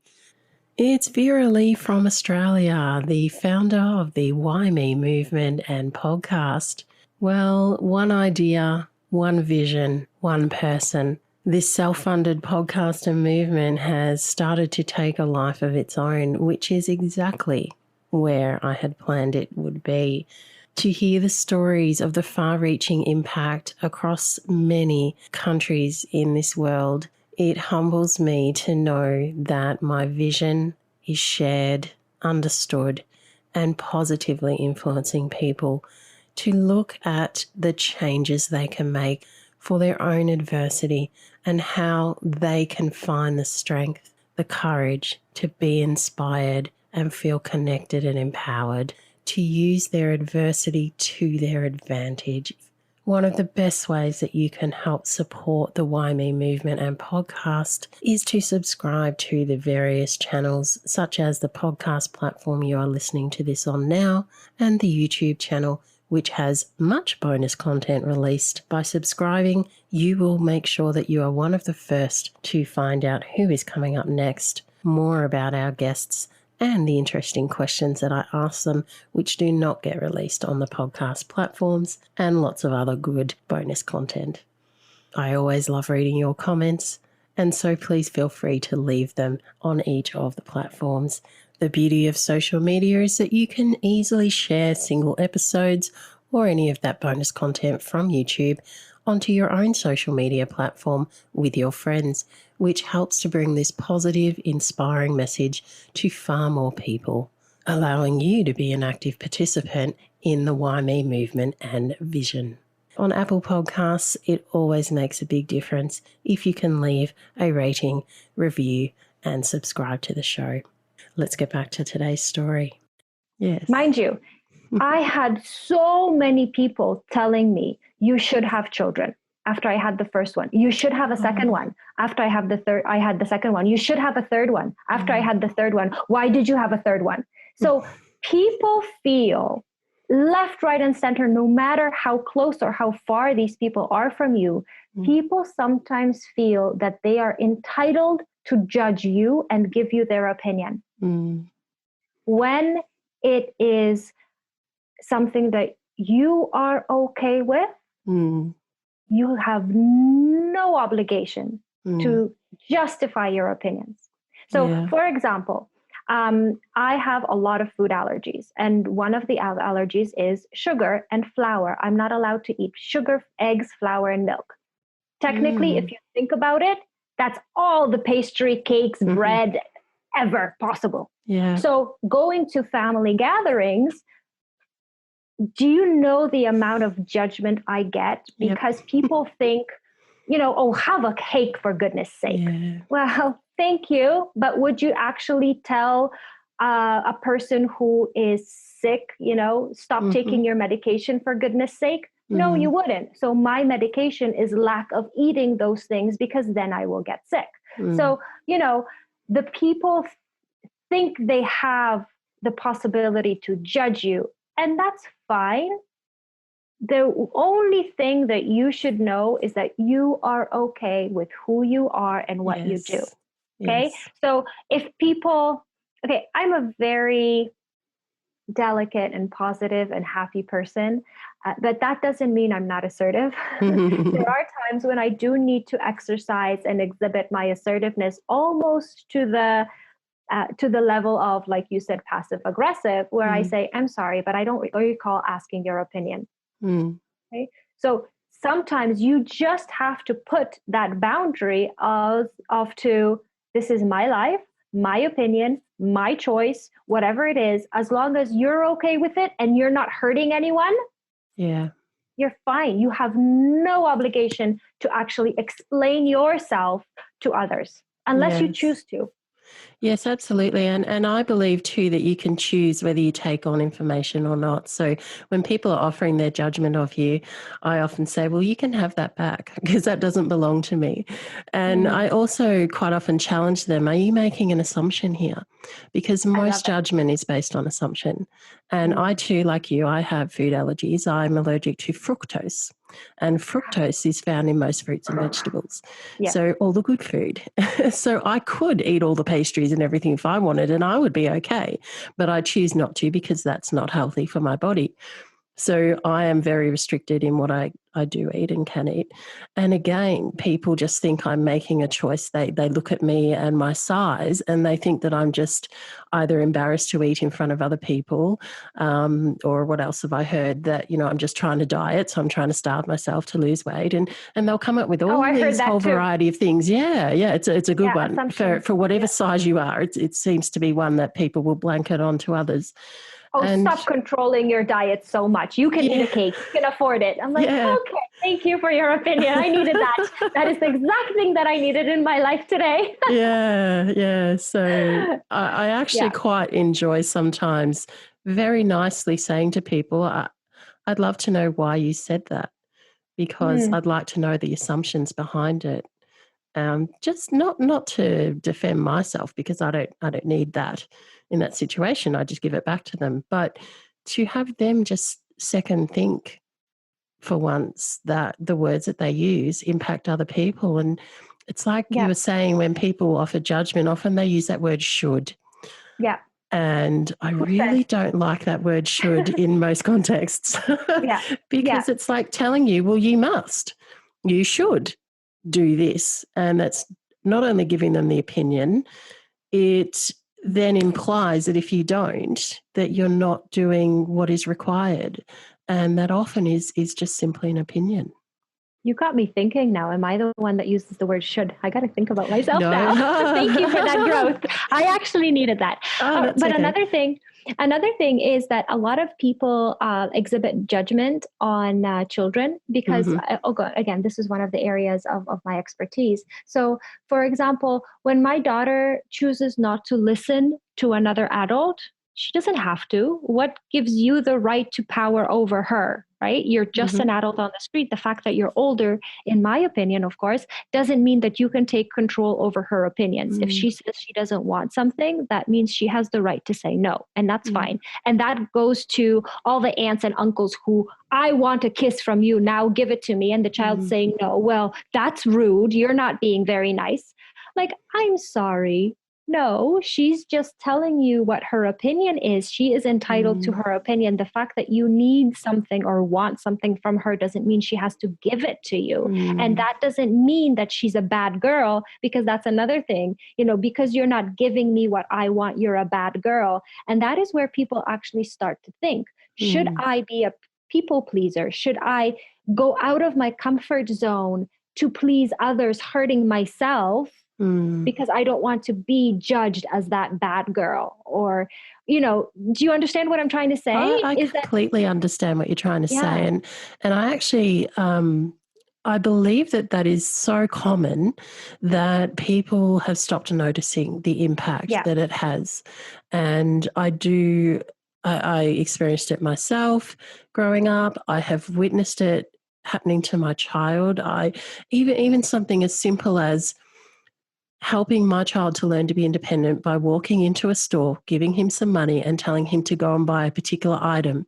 It's Vera-Lee from Australia, the founder of the WhyMe Movement and podcast. Well, one idea, one vision, one person. This self-funded podcast and movement has started to take a life of its own, which is exactly where I had planned it would be. To hear the stories of the far-reaching impact across many countries in this world, it humbles me to know that my vision is shared, understood, and positively influencing people to look at the changes they can make for their own adversity and how they can find the strength, the courage to be inspired and feel connected and empowered to use their adversity to their advantage. One of the best ways that you can help support the WhyMe Movement and podcast is to subscribe to the various channels, such as the podcast platform you are listening to this on now and the YouTube channel, which has much bonus content released. By subscribing, you will make sure that you are one of the first to find out who is coming up next more about our guests and the interesting questions that I ask them, which do not get released on the podcast platforms, and lots of other good bonus content. I always love reading your comments, and so please feel free to leave them on each of the platforms. The beauty of social media is that you can easily share single episodes or any of that bonus content from YouTube onto your own social media platform with your friends, which helps to bring this positive, inspiring message to far more people, allowing you to be an active participant in the WhyMe movement and vision. On Apple Podcasts, it always makes a big difference if you can leave a rating, review, and subscribe to the show. Let's get back to today's story. Yes. Mind you, I had so many people telling me, you should have children after I had the first one. You should have a second one after I had the second one. You should have a third one after I had the third one. Why did you have a third one? So people feel left, right, and center, no matter how close or how far these people are from you, people sometimes feel that they are entitled to judge you and give you their opinion. When it is something that you are okay with, you have no obligation to justify your opinions. So, for example, I have a lot of food allergies, and one of the allergies is sugar and flour. I'm not allowed to eat sugar, eggs, flour, and milk. Technically, if you think about it, that's all the pastry, cakes, bread ever possible. So going to family gatherings, do you know the amount of judgment I get? Because people think, oh, have a cake for goodness sake. Well, thank you. But would you actually tell a person who is sick, stop taking your medication for goodness sake? No, you wouldn't. So my medication is lack of eating those things, because then I will get sick. So, the people think they have the possibility to judge you, and that's fine. The only thing that you should know is that you are okay with who you are and what you do. Okay. So if people, I'm a very delicate and positive and happy person, but that doesn't mean I'm not assertive. There are times when I do need to exercise and exhibit my assertiveness almost to the level of, like you said, passive aggressive, where I say, I'm sorry, but I don't recall asking your opinion. Okay? So sometimes you just have to put that boundary of this is my life, my opinion, my choice, whatever it is, as long as you're okay with it and you're not hurting anyone, you're fine. You have no obligation to actually explain yourself to others unless you choose to. Yes, absolutely. And I believe too that you can choose whether you take on information or not. So when people are offering their judgment of you, I often say, well, you can have that back, because that doesn't belong to me. And I also quite often challenge them, are you making an assumption here? Because most judgment is based on assumption. And I too, like you, I have food allergies. I'm allergic to fructose. And fructose is found in most fruits and vegetables. So all the good food. So I could eat all the pastries and everything if I wanted, and I would be okay. But I choose not to, because that's not healthy for my body. So I am very restricted in what I do eat and can eat. And again, people just think I'm making a choice. They look at me and my size, and they think that I'm just either embarrassed to eat in front of other people, or what else have I heard, that, I'm just trying to diet. So I'm trying to starve myself to lose weight. And they'll come up with all these whole variety of things. It's a good one for whatever size you are. It seems to be one that people will blanket onto others. Stop controlling your diet so much. You can eat a cake. You can afford it. I'm like, okay, thank you for your opinion. I needed that. That is the exact thing that I needed in my life today. So I actually quite enjoy sometimes very nicely saying to people, I'd love to know why you said that, because I'd like to know the assumptions behind it. Just not to defend myself, because I don't need that in that situation. I just give it back to them. But to have them just second think for once that the words that they use impact other people, and It's like you Yeah. were saying, when people offer judgment, often they use that word should. Yeah. And I Who really said? don't like that word should in most contexts Yeah. Yeah. because it's like telling you, well, you must, you should do this. And that's not only giving them the opinion, it then implies that if you don't, that you're not doing what is required. And that often is just simply an opinion. You got me thinking now. Am I the one that uses the word should? I got to think about myself No. now. Thank you for that growth. I actually needed that. Oh, that's But okay. another thing is that a lot of people exhibit judgment on children because, again, this is one of the areas of my expertise. So, for example, when my daughter chooses not to listen to another adult, she doesn't have to. What gives you the right to power over her, right? You're just an adult on the street. The fact that you're older, in my opinion, of course, doesn't mean that you can take control over her opinions. If she says she doesn't want something, that means she has the right to say no, and that's fine. And that goes to all the aunts and uncles who, I want a kiss from you, now give it to me. And the child's saying no. Well, that's rude. You're not being very nice. Like, I'm sorry. No, she's just telling you what her opinion is. She is entitled to her opinion. The fact that you need something or want something from her doesn't mean she has to give it to you. And that doesn't mean that she's a bad girl, because that's another thing. Because you're not giving me what I want, you're a bad girl. And that is where people actually start to think, should I be a people pleaser? Should I go out of my comfort zone to please others, hurting myself? Because I don't want to be judged as that bad girl? Or, do you understand what I'm trying to say? I completely understand what you're trying to say. And I actually, I believe that is so common that people have stopped noticing the impact that it has. And I experienced it myself growing up. I have witnessed it happening to my child. Even something as simple as helping my child to learn to be independent by walking into a store, giving him some money and telling him to go and buy a particular item.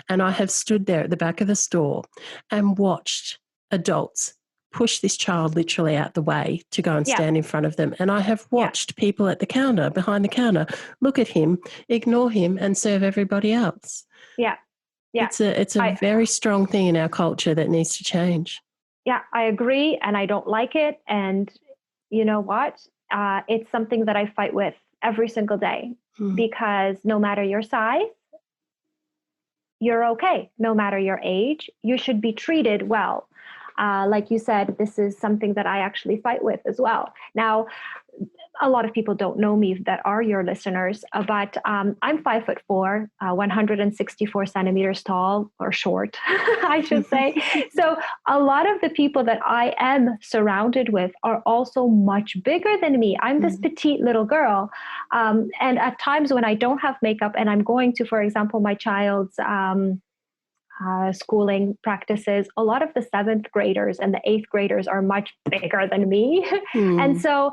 And I have stood there at the back of the store and watched adults push this child literally out the way to go and stand in front of them. And I have watched people at the counter, behind the counter, look at him, ignore him and serve everybody else. Yeah. Yeah. It's a very strong thing in our culture that needs to change. Yeah, I agree. And I don't like it. And you know what? It's something that I fight with every single day, because no matter your size, you're okay. No matter your age, you should be treated well. Like you said, this is something that I actually fight with as well. Now, a lot of people don't know me that are your listeners, but I'm 5'4", 164 centimeters tall, or short, I should say. So a lot of the people that I am surrounded with are also much bigger than me. I'm this petite little girl. And at times when I don't have makeup and I'm going to, for example, my child's schooling practices, a lot of the 7th graders and the 8th graders are much bigger than me. And so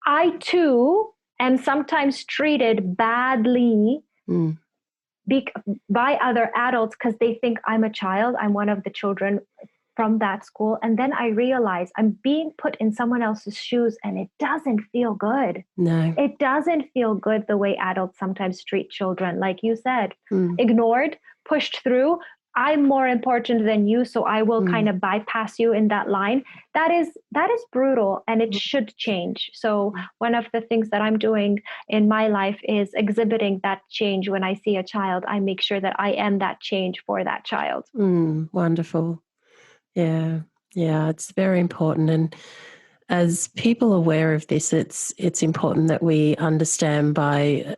I too am sometimes treated badly by other adults because they think I'm a child. I'm one of the children from that school. And then I realize I'm being put in someone else's shoes, and it doesn't feel good. No. It doesn't feel good the way adults sometimes treat children. Like you said, ignored, pushed through. I'm more important than you, so I will kind of bypass you in that line. That is brutal, and it should change. So one of the things that I'm doing in my life is exhibiting that change. When I see a child, I make sure that I am that change for that child. Wonderful. Yeah, it's very important. And as people aware of this, it's important that we understand by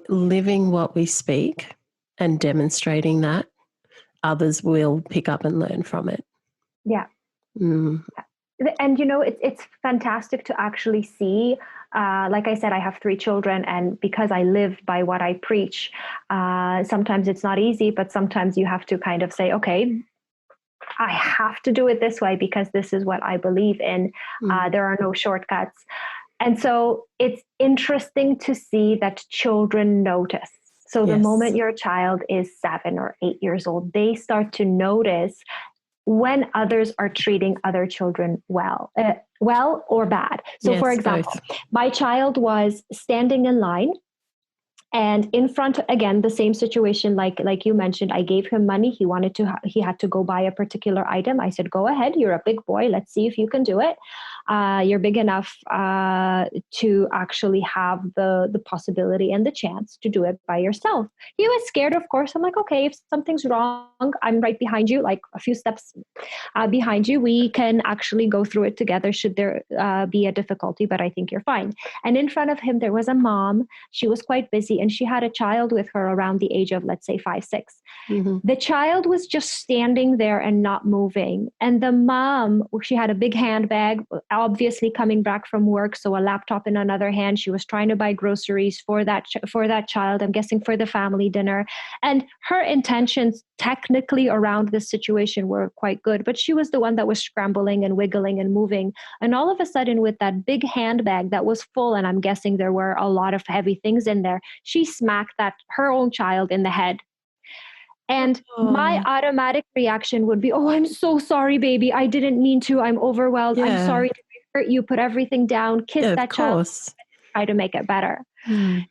living what we speak and demonstrating that, others will pick up and learn from it. Yeah. And it's fantastic to actually see. Like I said, I have 3 children, and because I live by what I preach, sometimes it's not easy, but sometimes you have to kind of say, okay, I have to do it this way because this is what I believe in. There are no shortcuts. And so it's interesting to see that children notice. So the moment your child is 7 or 8 years old, they start to notice when others are treating other children well or bad. So, for Yes, example, both. my child was standing in line, and in front, again, the same situation, like you mentioned, I gave him money. He had to go buy a particular item. I said, go ahead, you're a big boy, let's see if you can do it. You're big enough to actually have the possibility and the chance to do it by yourself. He was scared, of course. I'm like, okay, if something's wrong, I'm right behind you, like a few steps behind you. We can actually go through it together should there be a difficulty, but I think you're fine. And in front of him, there was a mom. She was quite busy, and she had a child with her around the age of, let's say, 5, 6. Mm-hmm. The child was just standing there and not moving. And the mom, she had a big handbag, obviously coming back from work, so a laptop in another hand. She was trying to buy groceries for that child, I'm guessing for the family dinner. And her intentions technically around this situation were quite good, but she was the one that was scrambling and wiggling and moving. And all of a sudden, with that big handbag that was full, and I'm guessing there were a lot of heavy things in there, she smacked her own child in the head. And my automatic reaction would be, oh, I'm so sorry, baby. I didn't mean to. I'm overwhelmed. I'm sorry to hurt you. Put everything down. Kiss that child. Try to make it better. Now,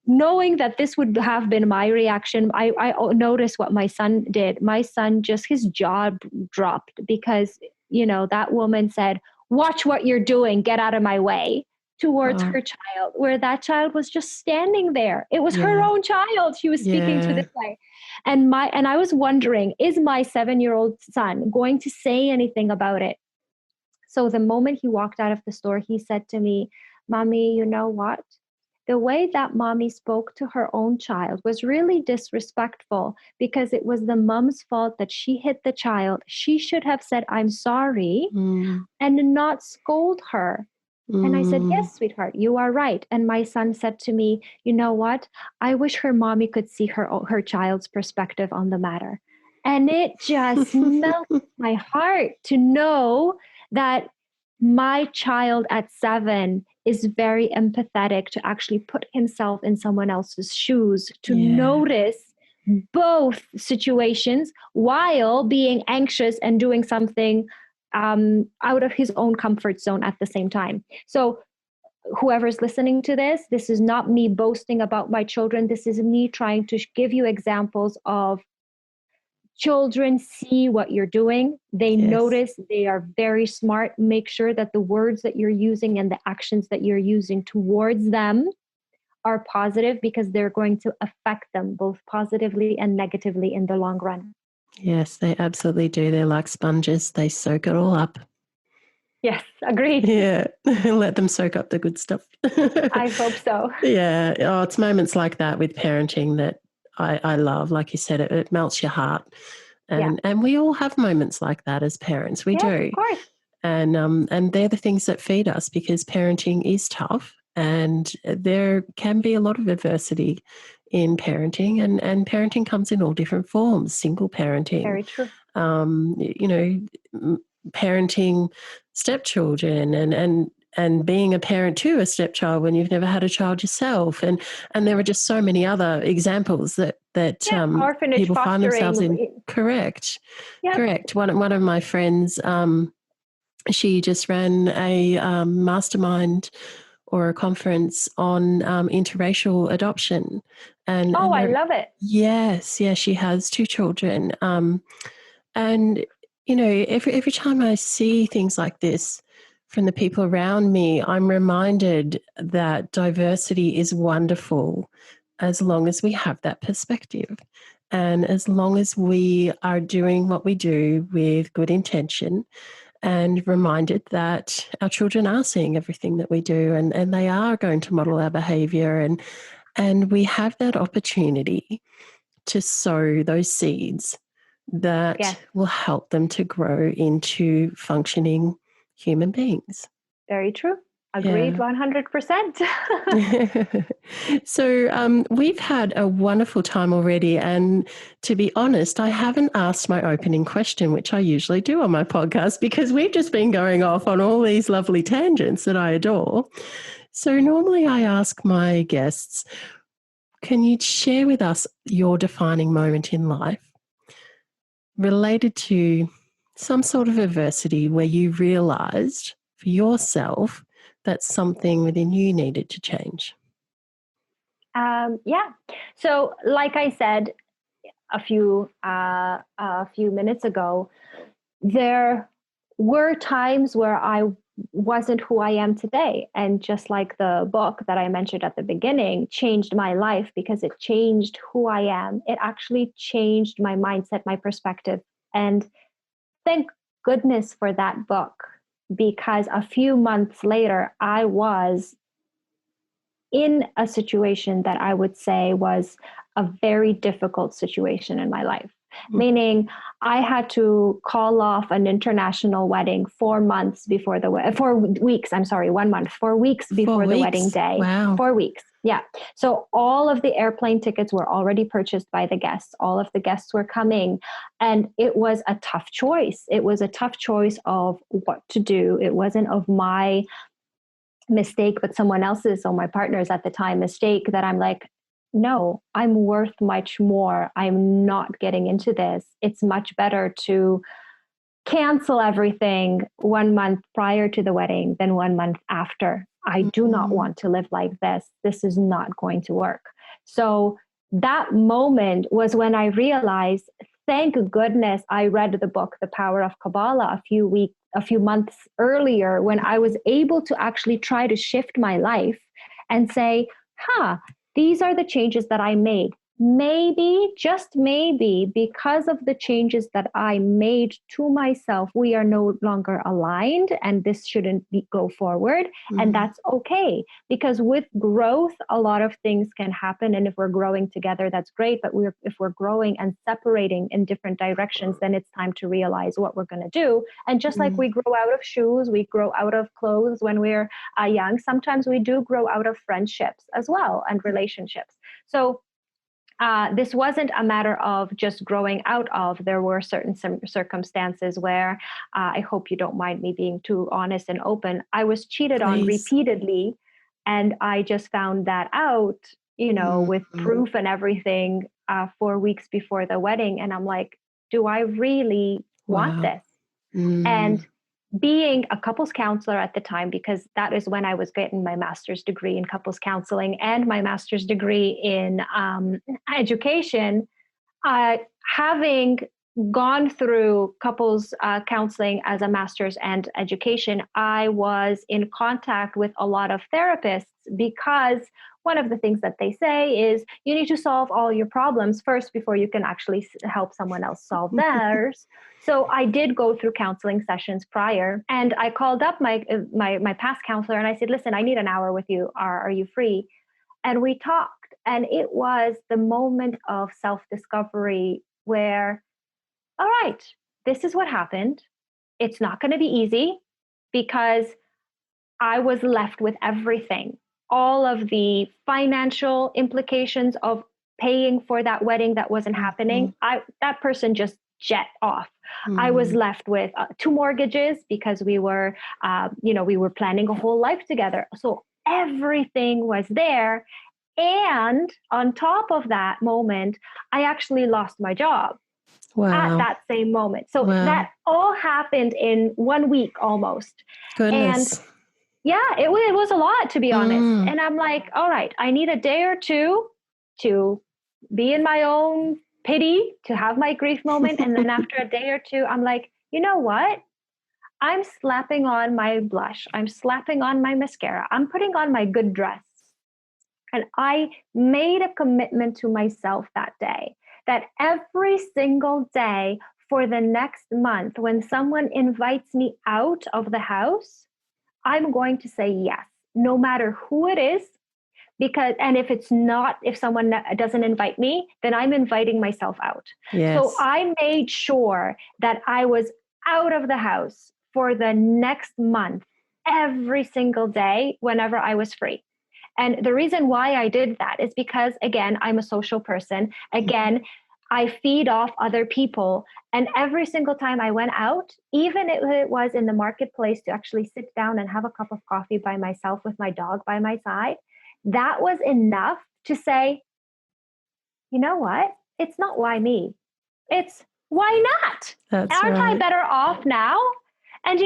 knowing that this would have been my reaction, I noticed what my son did. My son, just his jaw dropped because, that woman said, watch what you're doing. Get out of my way. Towards her child, where that child was just standing there. It was her own child she was speaking to this way. And I was wondering, is my 7-year-old son going to say anything about it? So the moment he walked out of the store, he said to me, Mommy, you know what? The way that mommy spoke to her own child was really disrespectful, because it was the mom's fault that she hit the child. She should have said, I'm sorry, and not scold her. And I said, yes, sweetheart, you are right. And my son said to me, you know what? I wish her mommy could see her child's perspective on the matter. And it just melted my heart to know that my child at 7 is very empathetic, to actually put himself in someone else's shoes, to notice both situations while being anxious and doing something out of his own comfort zone at the same time. So whoever's listening to this is not me boasting about my children. This is me trying to give you examples of children see what you're doing. They notice. They are very smart. Make sure that the words that you're using and the actions that you're using towards them are positive, because they're going to affect them both positively and negatively in the long run. Yes, they absolutely do. They're like sponges. They soak it all up. Yes, agreed. Yeah, let them soak up the good stuff. I hope so. Yeah. Oh, it's moments like that with parenting that I love. Like you said, it melts your heart. And we all have moments like that as parents. We do. Of course. And they're the things that feed us, because parenting is tough, and there can be a lot of adversity in parenting, and parenting comes in all different forms. Single parenting, very true. Parenting stepchildren, and being a parent to a stepchild when you've never had a child yourself, and there are just so many other examples that orphanage, people fostering. find themselves in. Correct. One of my friends, she just ran a mastermind or a conference on interracial adoption. And I love it. Yes, she has 2 children. And, every time I see things like this from the people around me, I'm reminded that diversity is wonderful as long as we have that perspective. And as long as we are doing what we do with good intention, and reminded that our children are seeing everything that we do, and they are going to model our behaviour, and we have that opportunity to sow those seeds that will help them to grow into functioning human beings. Very true. Agreed, 100%. So we've had a wonderful time already. And to be honest, I haven't asked my opening question, which I usually do on my podcast, because we've just been going off on all these lovely tangents that I adore. So normally I ask my guests, can you share with us your defining moment in life related to Some sort of adversity where you realized for yourself that something within you needed to change. Yeah. So, like I said a few minutes ago, there were times where I wasn't who I am today, and just like the book that I mentioned at the beginning changed my life because it changed who I am. It actually changed my mindset, my perspective, and thank goodness for that book, because a few months later I was in a situation that I would say was a very difficult situation in my life. Meaning, I had to call off an international wedding 4 months before 4 weeks. I'm sorry, 1 month, 4 weeks before the wedding day. Wow. 4 weeks. Yeah. So all of the airplane tickets were already purchased by the guests. All of the guests were coming. And it was a tough choice. It was a tough choice of what to do. It wasn't of my mistake, but someone else's, or my partner's at the time mistake, that I'm like, no, I'm worth much more. I'm not getting into this. It's much better to cancel everything 1 month prior to the wedding than 1 month after. I do not want to live like this. This is not going to work. So that moment was when I realized, thank goodness I read the book, The Power of Kabbalah, a few months earlier, when I was able to actually try to shift my life and say, these are the changes that I made. Maybe, just maybe, because of the changes that I made to myself, we are no longer aligned, and this shouldn't go forward. And that's okay, because with growth, a lot of things can happen. And if we're growing together, that's great. But if we're growing and separating in different directions, then it's time to realize what we're going to do. And just like we grow out of shoes, we grow out of clothes when we're young, sometimes we do grow out of friendships as well, and relationships. So this wasn't a matter of just growing out of. There were certain circumstances where, I hope you don't mind me being too honest and open, I was cheated on repeatedly. And I just found that out, with proof and everything, 4 weeks before the wedding. And I'm like, do I really want this? And being a couples counselor at the time, because that is when I was getting my master's degree in couples counseling and my master's degree in education, having gone through couples counseling as a master's and education, I was in contact with a lot of therapists, because one of the things that they say is you need to solve all your problems first before you can actually help someone else solve theirs. So I did go through counseling sessions prior, and I called up my past counselor and I said, listen, I need an hour with you. Are you free? And we talked, and it was the moment of self-discovery where, all right, this is what happened. It's not going to be easy, because I was left with everything. All of the financial implications of paying for that wedding that wasn't happening. That person just jet off. I was left with 2 mortgages, because we were planning a whole life together. So everything was there. And on top of that moment, I actually lost my job at that same moment. So that all happened in 1 week almost. Goodness. And yeah, it was a lot, to be honest. And I'm like, all right, I need a day or two to be in my own pity, to have my grief moment. And then after a day or two, I'm like, you know what? I'm slapping on my blush. I'm slapping on my mascara. I'm putting on my good dress. And I made a commitment to myself that day, that every single day for the next month, when someone invites me out of the house, I'm going to say yes, no matter who it is. And if someone doesn't invite me, then I'm inviting myself out. Yes. So I made sure that I was out of the house for the next month, every single day, whenever I was free. And the reason why I did that is because, again, I'm a social person. Again, I feed off other people. And every single time I went out, even if it was in the marketplace, to actually sit down and have a cup of coffee by myself with my dog by my side, that was enough to say, you know what? It's not why me. It's Why not? That's Aren't I right. better off now? And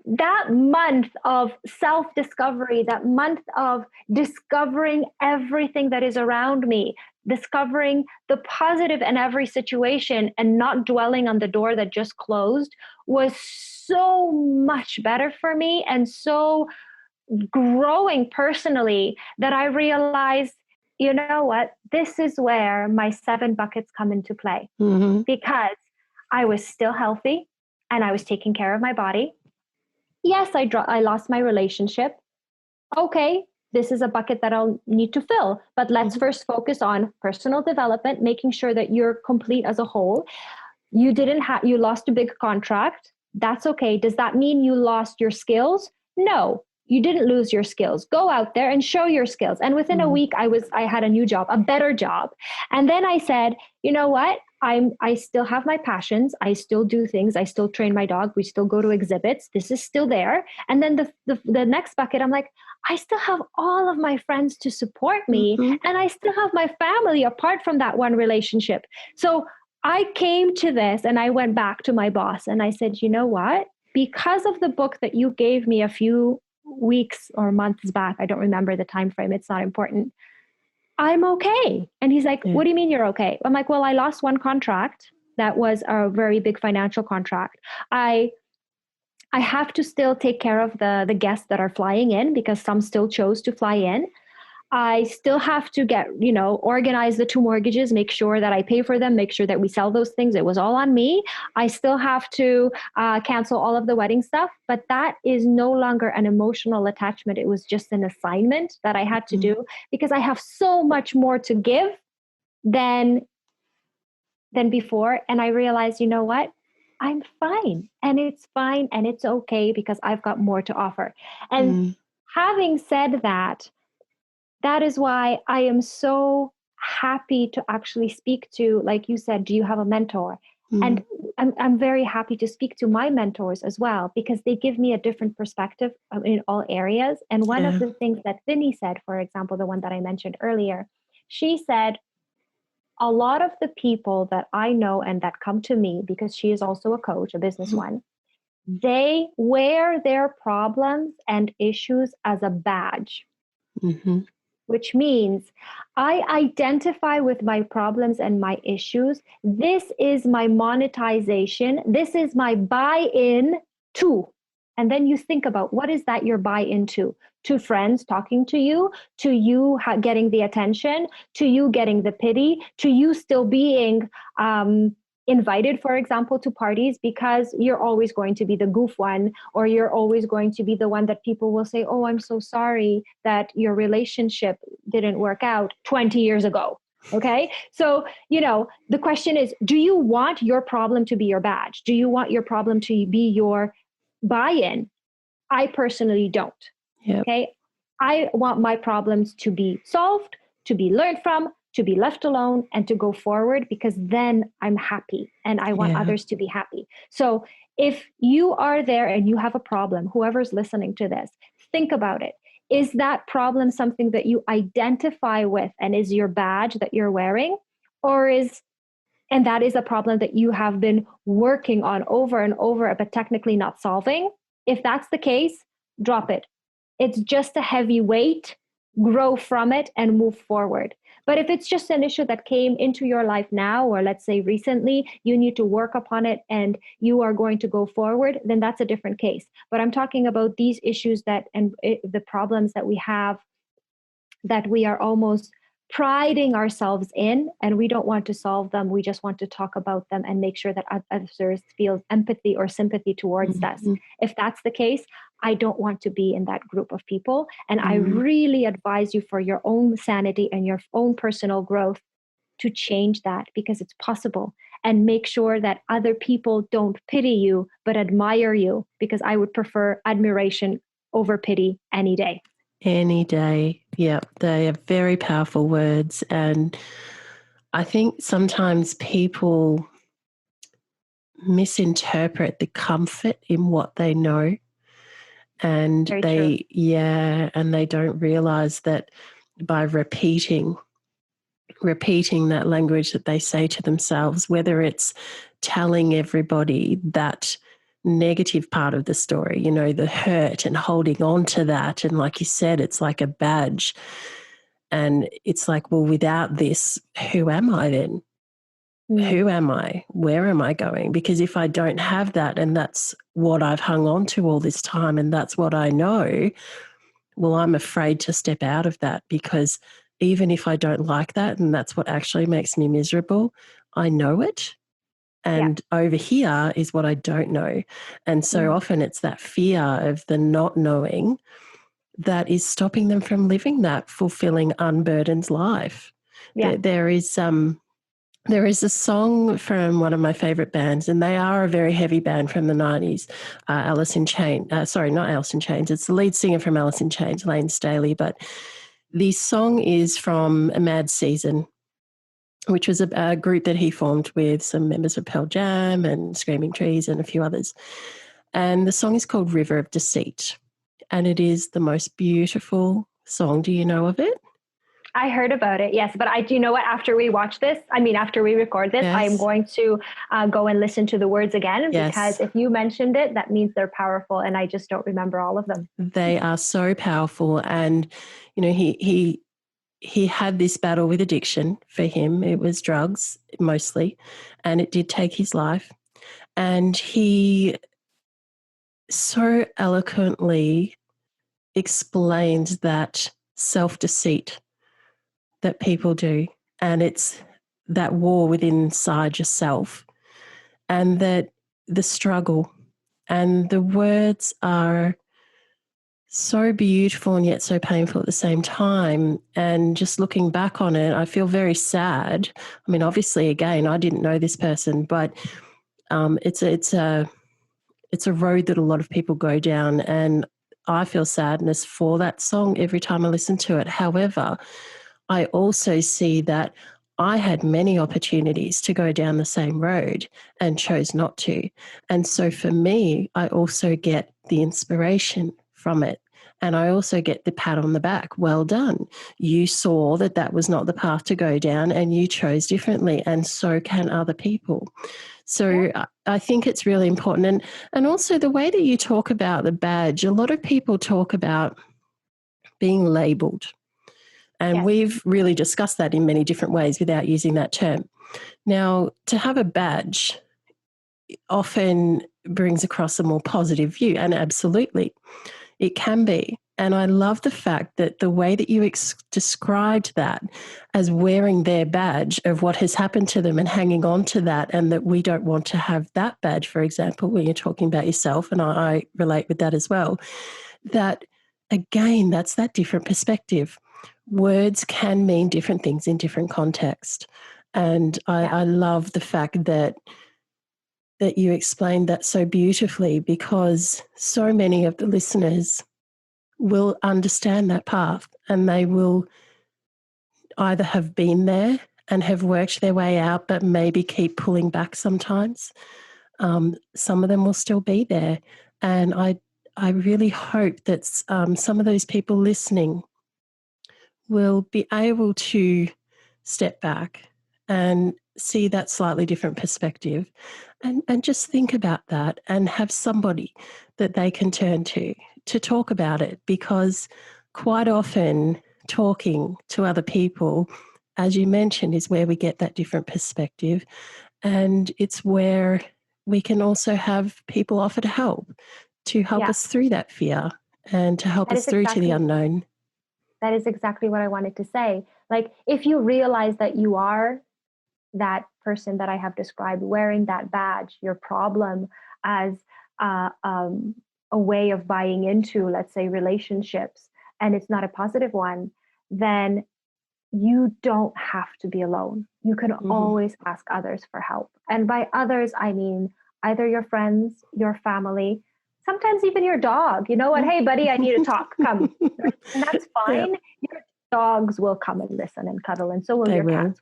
that month of self-discovery, that month of discovering everything that is around me, discovering the positive in every situation and not dwelling on the door that just closed, was so much better for me and so growing personally, that I realized, you know what, this is where my 7 buckets come into play, Mm-hmm. because I was still healthy and I was taking care of my body. Yes, I lost my relationship. Okay, this is a bucket that I'll need to fill, but let's first focus on personal development, making sure that you're complete as a whole. You lost a big contract. That's okay. Does that mean you lost your skills? No, you didn't lose your skills. Go out there and show your skills. And within a week, I had a new job, a better job. And then I said, you know what? I still have my passions. I still do things. I still train my dog. We still go to exhibits. This is still there. And then the next bucket, I'm like, I still have all of my friends to support me, and I still have my family apart from that one relationship. So I came to this and I went back to my boss and I said, you know what? Because of the book that you gave me a few weeks or months back, I don't remember the time frame, it's not important, I'm okay. And he's like, what do you mean you're okay? I'm like, well, I lost one contract that was a very big financial contract. I have to still take care of the guests that are flying in, because some still chose to fly in. I still have to organize the 2 mortgages, make sure that I pay for them, make sure that we sell those things. It was all on me. I still have to cancel all of the wedding stuff, but that is no longer an emotional attachment. It was just an assignment that I had to do, because I have so much more to give than before. And I realized, you know what? I'm fine, and it's fine, and it's okay, because I've got more to offer. And having said that, that is why I am so happy to actually speak to, like you said, do you have a mentor? And I'm very happy to speak to my mentors as well, because they give me a different perspective in all areas. And one of the things that Vinny said, for example, the one that I mentioned earlier, she said, a lot of the people that I know and that come to me, because she is also a coach, a business one, they wear their problems and issues as a badge. Which means I identify with my problems and my issues. This is my monetization. This is my buy-in to. And then you think about, what is that your buy-in to? To friends talking to you getting the attention, to you getting the pity, to you still being invited, for example, to parties, because you're always going to be the goof one, or you're always going to be the one that people will say, oh, I'm so sorry that your relationship didn't work out 20 years ago. Okay. So, the question is, do you want your problem to be your badge? Do you want your problem to be your buy-in? I personally don't. Okay. I want my problems to be solved, to be learned from, to be left alone, and to go forward, because then I'm happy and I want others to be happy. So if you are there and you have a problem, whoever's listening to this, think about it. Is that problem something that you identify with and is your badge that you're wearing? And that is a problem that you have been working on over and over, but technically not solving? If that's the case, drop it. It's just a heavy weight. Grow from it and move forward. But if it's just an issue that came into your life now, or let's say recently, you need to work upon it and you are going to go forward, then that's a different case. But I'm talking about these issues the problems that we have, that we are almost priding ourselves in, and we don't want to solve them. We just want to talk about them and make sure that others feel empathy or sympathy towards us. If that's the case, I don't want to be in that group of people. And I really advise you, for your own sanity and your own personal growth, to change that, because it's possible. And make sure that other people don't pity you, but admire you, because I would prefer admiration over pity any day. Any day. Yeah, they are very powerful words. And I think sometimes people misinterpret the comfort in what they know. And Very true. and they don't realize that by repeating repeating that language that they say to themselves, whether it's telling everybody that negative part of the story, you know, the hurt, and holding on to that. And like you said, it's like a badge. And it's like, well, without this, who am I then? Who am I? Where am I going? Because if I don't have that, and that's what I've hung on to all this time, and that's what I know, well, I'm afraid to step out of that, because even if I don't like that, and that's what actually makes me miserable, I know it. And over here is what I don't know. And so often it's that fear of the not knowing that is stopping them from living that fulfilling, unburdened life. Yeah. There is a song from one of my favourite bands, and they are a very heavy band from the 90s, Alice in Chains. Sorry, not Alice in Chains. It's the lead singer from Alice in Chains, Lane Staley. But the song is from A Mad Season, which was a group that he formed with some members of Pearl Jam and Screaming Trees and a few others. And the song is called River of Deceit. And it is the most beautiful song. Do you know of it? I heard about it, yes. But do you know what? After we record this, I am going to go and listen to the words again, because if you mentioned it, that means they're powerful, and I just don't remember all of them. They are so powerful. And, you know, he had this battle with addiction. For him, it was drugs mostly, and it did take his life. And he so eloquently explained that self-deceit that people do, and it's that war within inside yourself, and that the struggle, and the words are so beautiful and yet so painful at the same time. And just looking back on it, I feel very sad. I mean, obviously, again, I didn't know this person, but it's a road that a lot of people go down, and I feel sadness for that song every time I listen to it. However, I also see that I had many opportunities to go down the same road and chose not to. And so for me, I also get the inspiration from it. And I also get the pat on the back. Well done. You saw that that was not the path to go down, and you chose differently, and so can other people. So I think it's really important. And also the way that you talk about the badge, a lot of people talk about being labelled. And we've really discussed that in many different ways without using that term. Now, to have a badge often brings across a more positive view, and absolutely, it can be. And I love the fact that the way that you described that as wearing their badge of what has happened to them and hanging on to that, and that we don't want to have that badge, for example, when you're talking about yourself, and I relate with that as well, that again, that's that different perspective. Words can mean different things in different contexts. And I love the fact that you explained that so beautifully, because so many of the listeners will understand that path, and they will either have been there and have worked their way out, but maybe keep pulling back sometimes. Some of them will still be there. And I really hope that some of those people listening will be able to step back and see that slightly different perspective, and just think about that, and have somebody that they can turn to talk about it. Because quite often talking to other people, as you mentioned, is where we get that different perspective, and it's where we can also have people offer to help us through that fear, and to help us through to the unknown. That is exactly what I wanted to say. Like, if you realize that you are that person that I have described, wearing that badge, your problem as a way of buying into, let's say, relationships, and it's not a positive one, then you don't have to be alone. You can always ask others for help. And by others, I mean either your friends, your family, sometimes even your dog. You know what? Hey, buddy, I need to talk. Come. And that's fine. Yep. Your dogs will come and listen and cuddle, and so will your cats.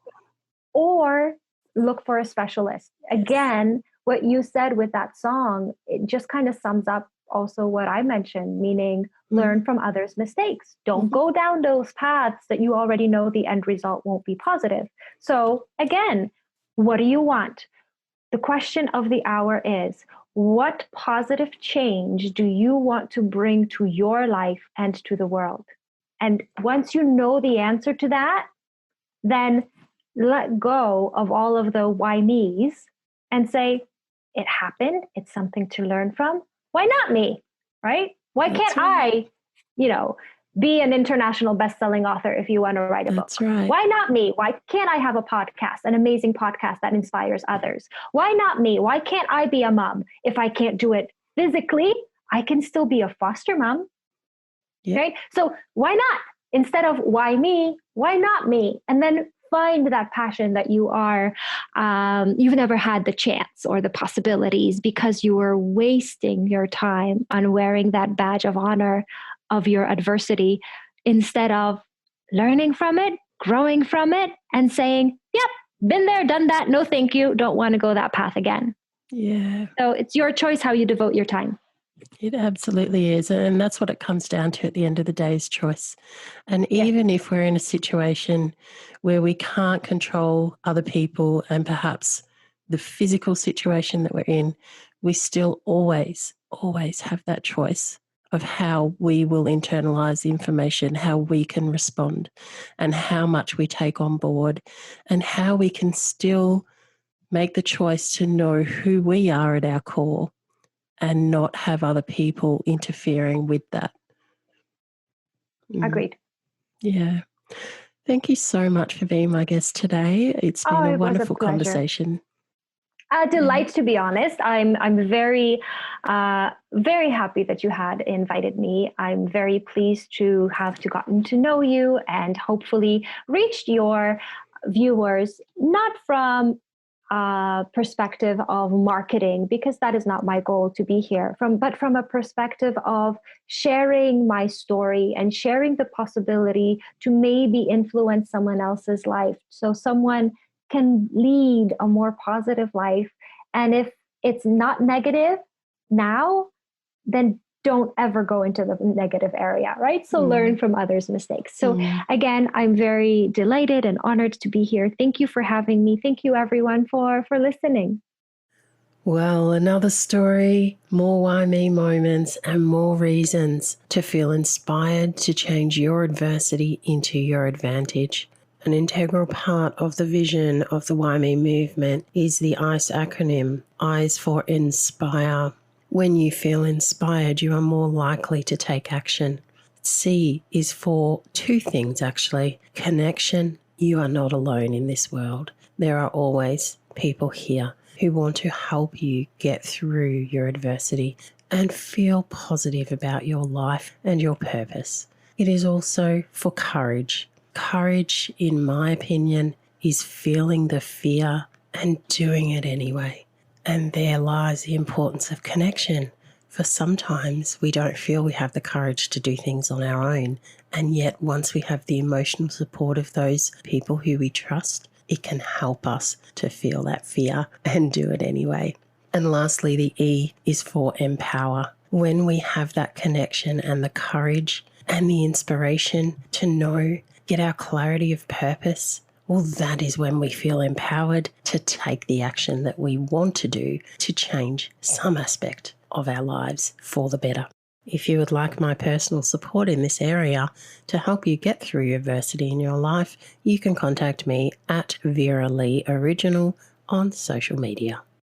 Or look for a specialist. Again, what you said with that song, it just kind of sums up also what I mentioned, meaning learn from others' mistakes. Don't go down those paths that you already know the end result won't be positive. So again, what do you want? The question of the hour is, what positive change do you want to bring to your life and to the world? And once you know the answer to that, then let go of all of the why me's and say, it happened. It's something to learn from. Why not me? Right? Why can't I, be an international best-selling author if you want to write a book? Right. Why not me? Why can't I have a podcast, an amazing podcast that inspires others? Why not me? Why can't I be a mom? If I can't do it physically, I can still be a foster mom. Yep. Right? So why not? Instead of why me, why not me? And then find that passion that you've never had the chance or the possibilities because you were wasting your time on wearing that badge of honor of your adversity instead of learning from it, growing from it, and saying, yep, been there, done that. No, thank you. Don't want to go that path again. Yeah. So it's your choice how you devote your time. It absolutely is. And that's what it comes down to at the end of the day is choice. And even if we're in a situation where we can't control other people and perhaps the physical situation that we're in, we still always have that choice of how we will internalize the information, how we can respond, and how much we take on board, and how we can still make the choice to know who we are at our core and not have other people interfering with that. Agreed. Yeah. Thank you so much for being my guest today. It's been a wonderful conversation. A delight, to be honest. I'm very, very happy that you had invited me. I'm very pleased to have gotten to know you and hopefully reached your viewers, not from perspective of marketing, because that is not my goal to be here, but from a perspective of sharing my story and sharing the possibility to maybe influence someone else's life so someone can lead a more positive life. And if it's not negative now, then don't ever go into the negative area, right? So learn from others' mistakes. So again, I'm very delighted and honored to be here. Thank you for having me. Thank you everyone for listening. Well, another story, more WhyMe moments and more reasons to feel inspired to change your adversity into your advantage. An integral part of the vision of the WhyMe movement is the ICE acronym, I's for Inspire. When you feel inspired, you are more likely to take action. C is for two things, actually. Connection. You are not alone in this world. There are always people here who want to help you get through your adversity and feel positive about your life and your purpose. It is also for courage. Courage, in my opinion, is feeling the fear and doing it anyway. And there lies the importance of connection. For sometimes we don't feel we have the courage to do things on our own. And yet once we have the emotional support of those people who we trust, it can help us to feel that fear and do it anyway. And lastly, the E is for empower. When we have that connection and the courage and the inspiration to know, get our clarity of purpose, well, that is when we feel empowered to take the action that we want to do to change some aspect of our lives for the better. If you would like my personal support in this area to help you get through adversity in your life, you can contact me at VeraLee Original on social media.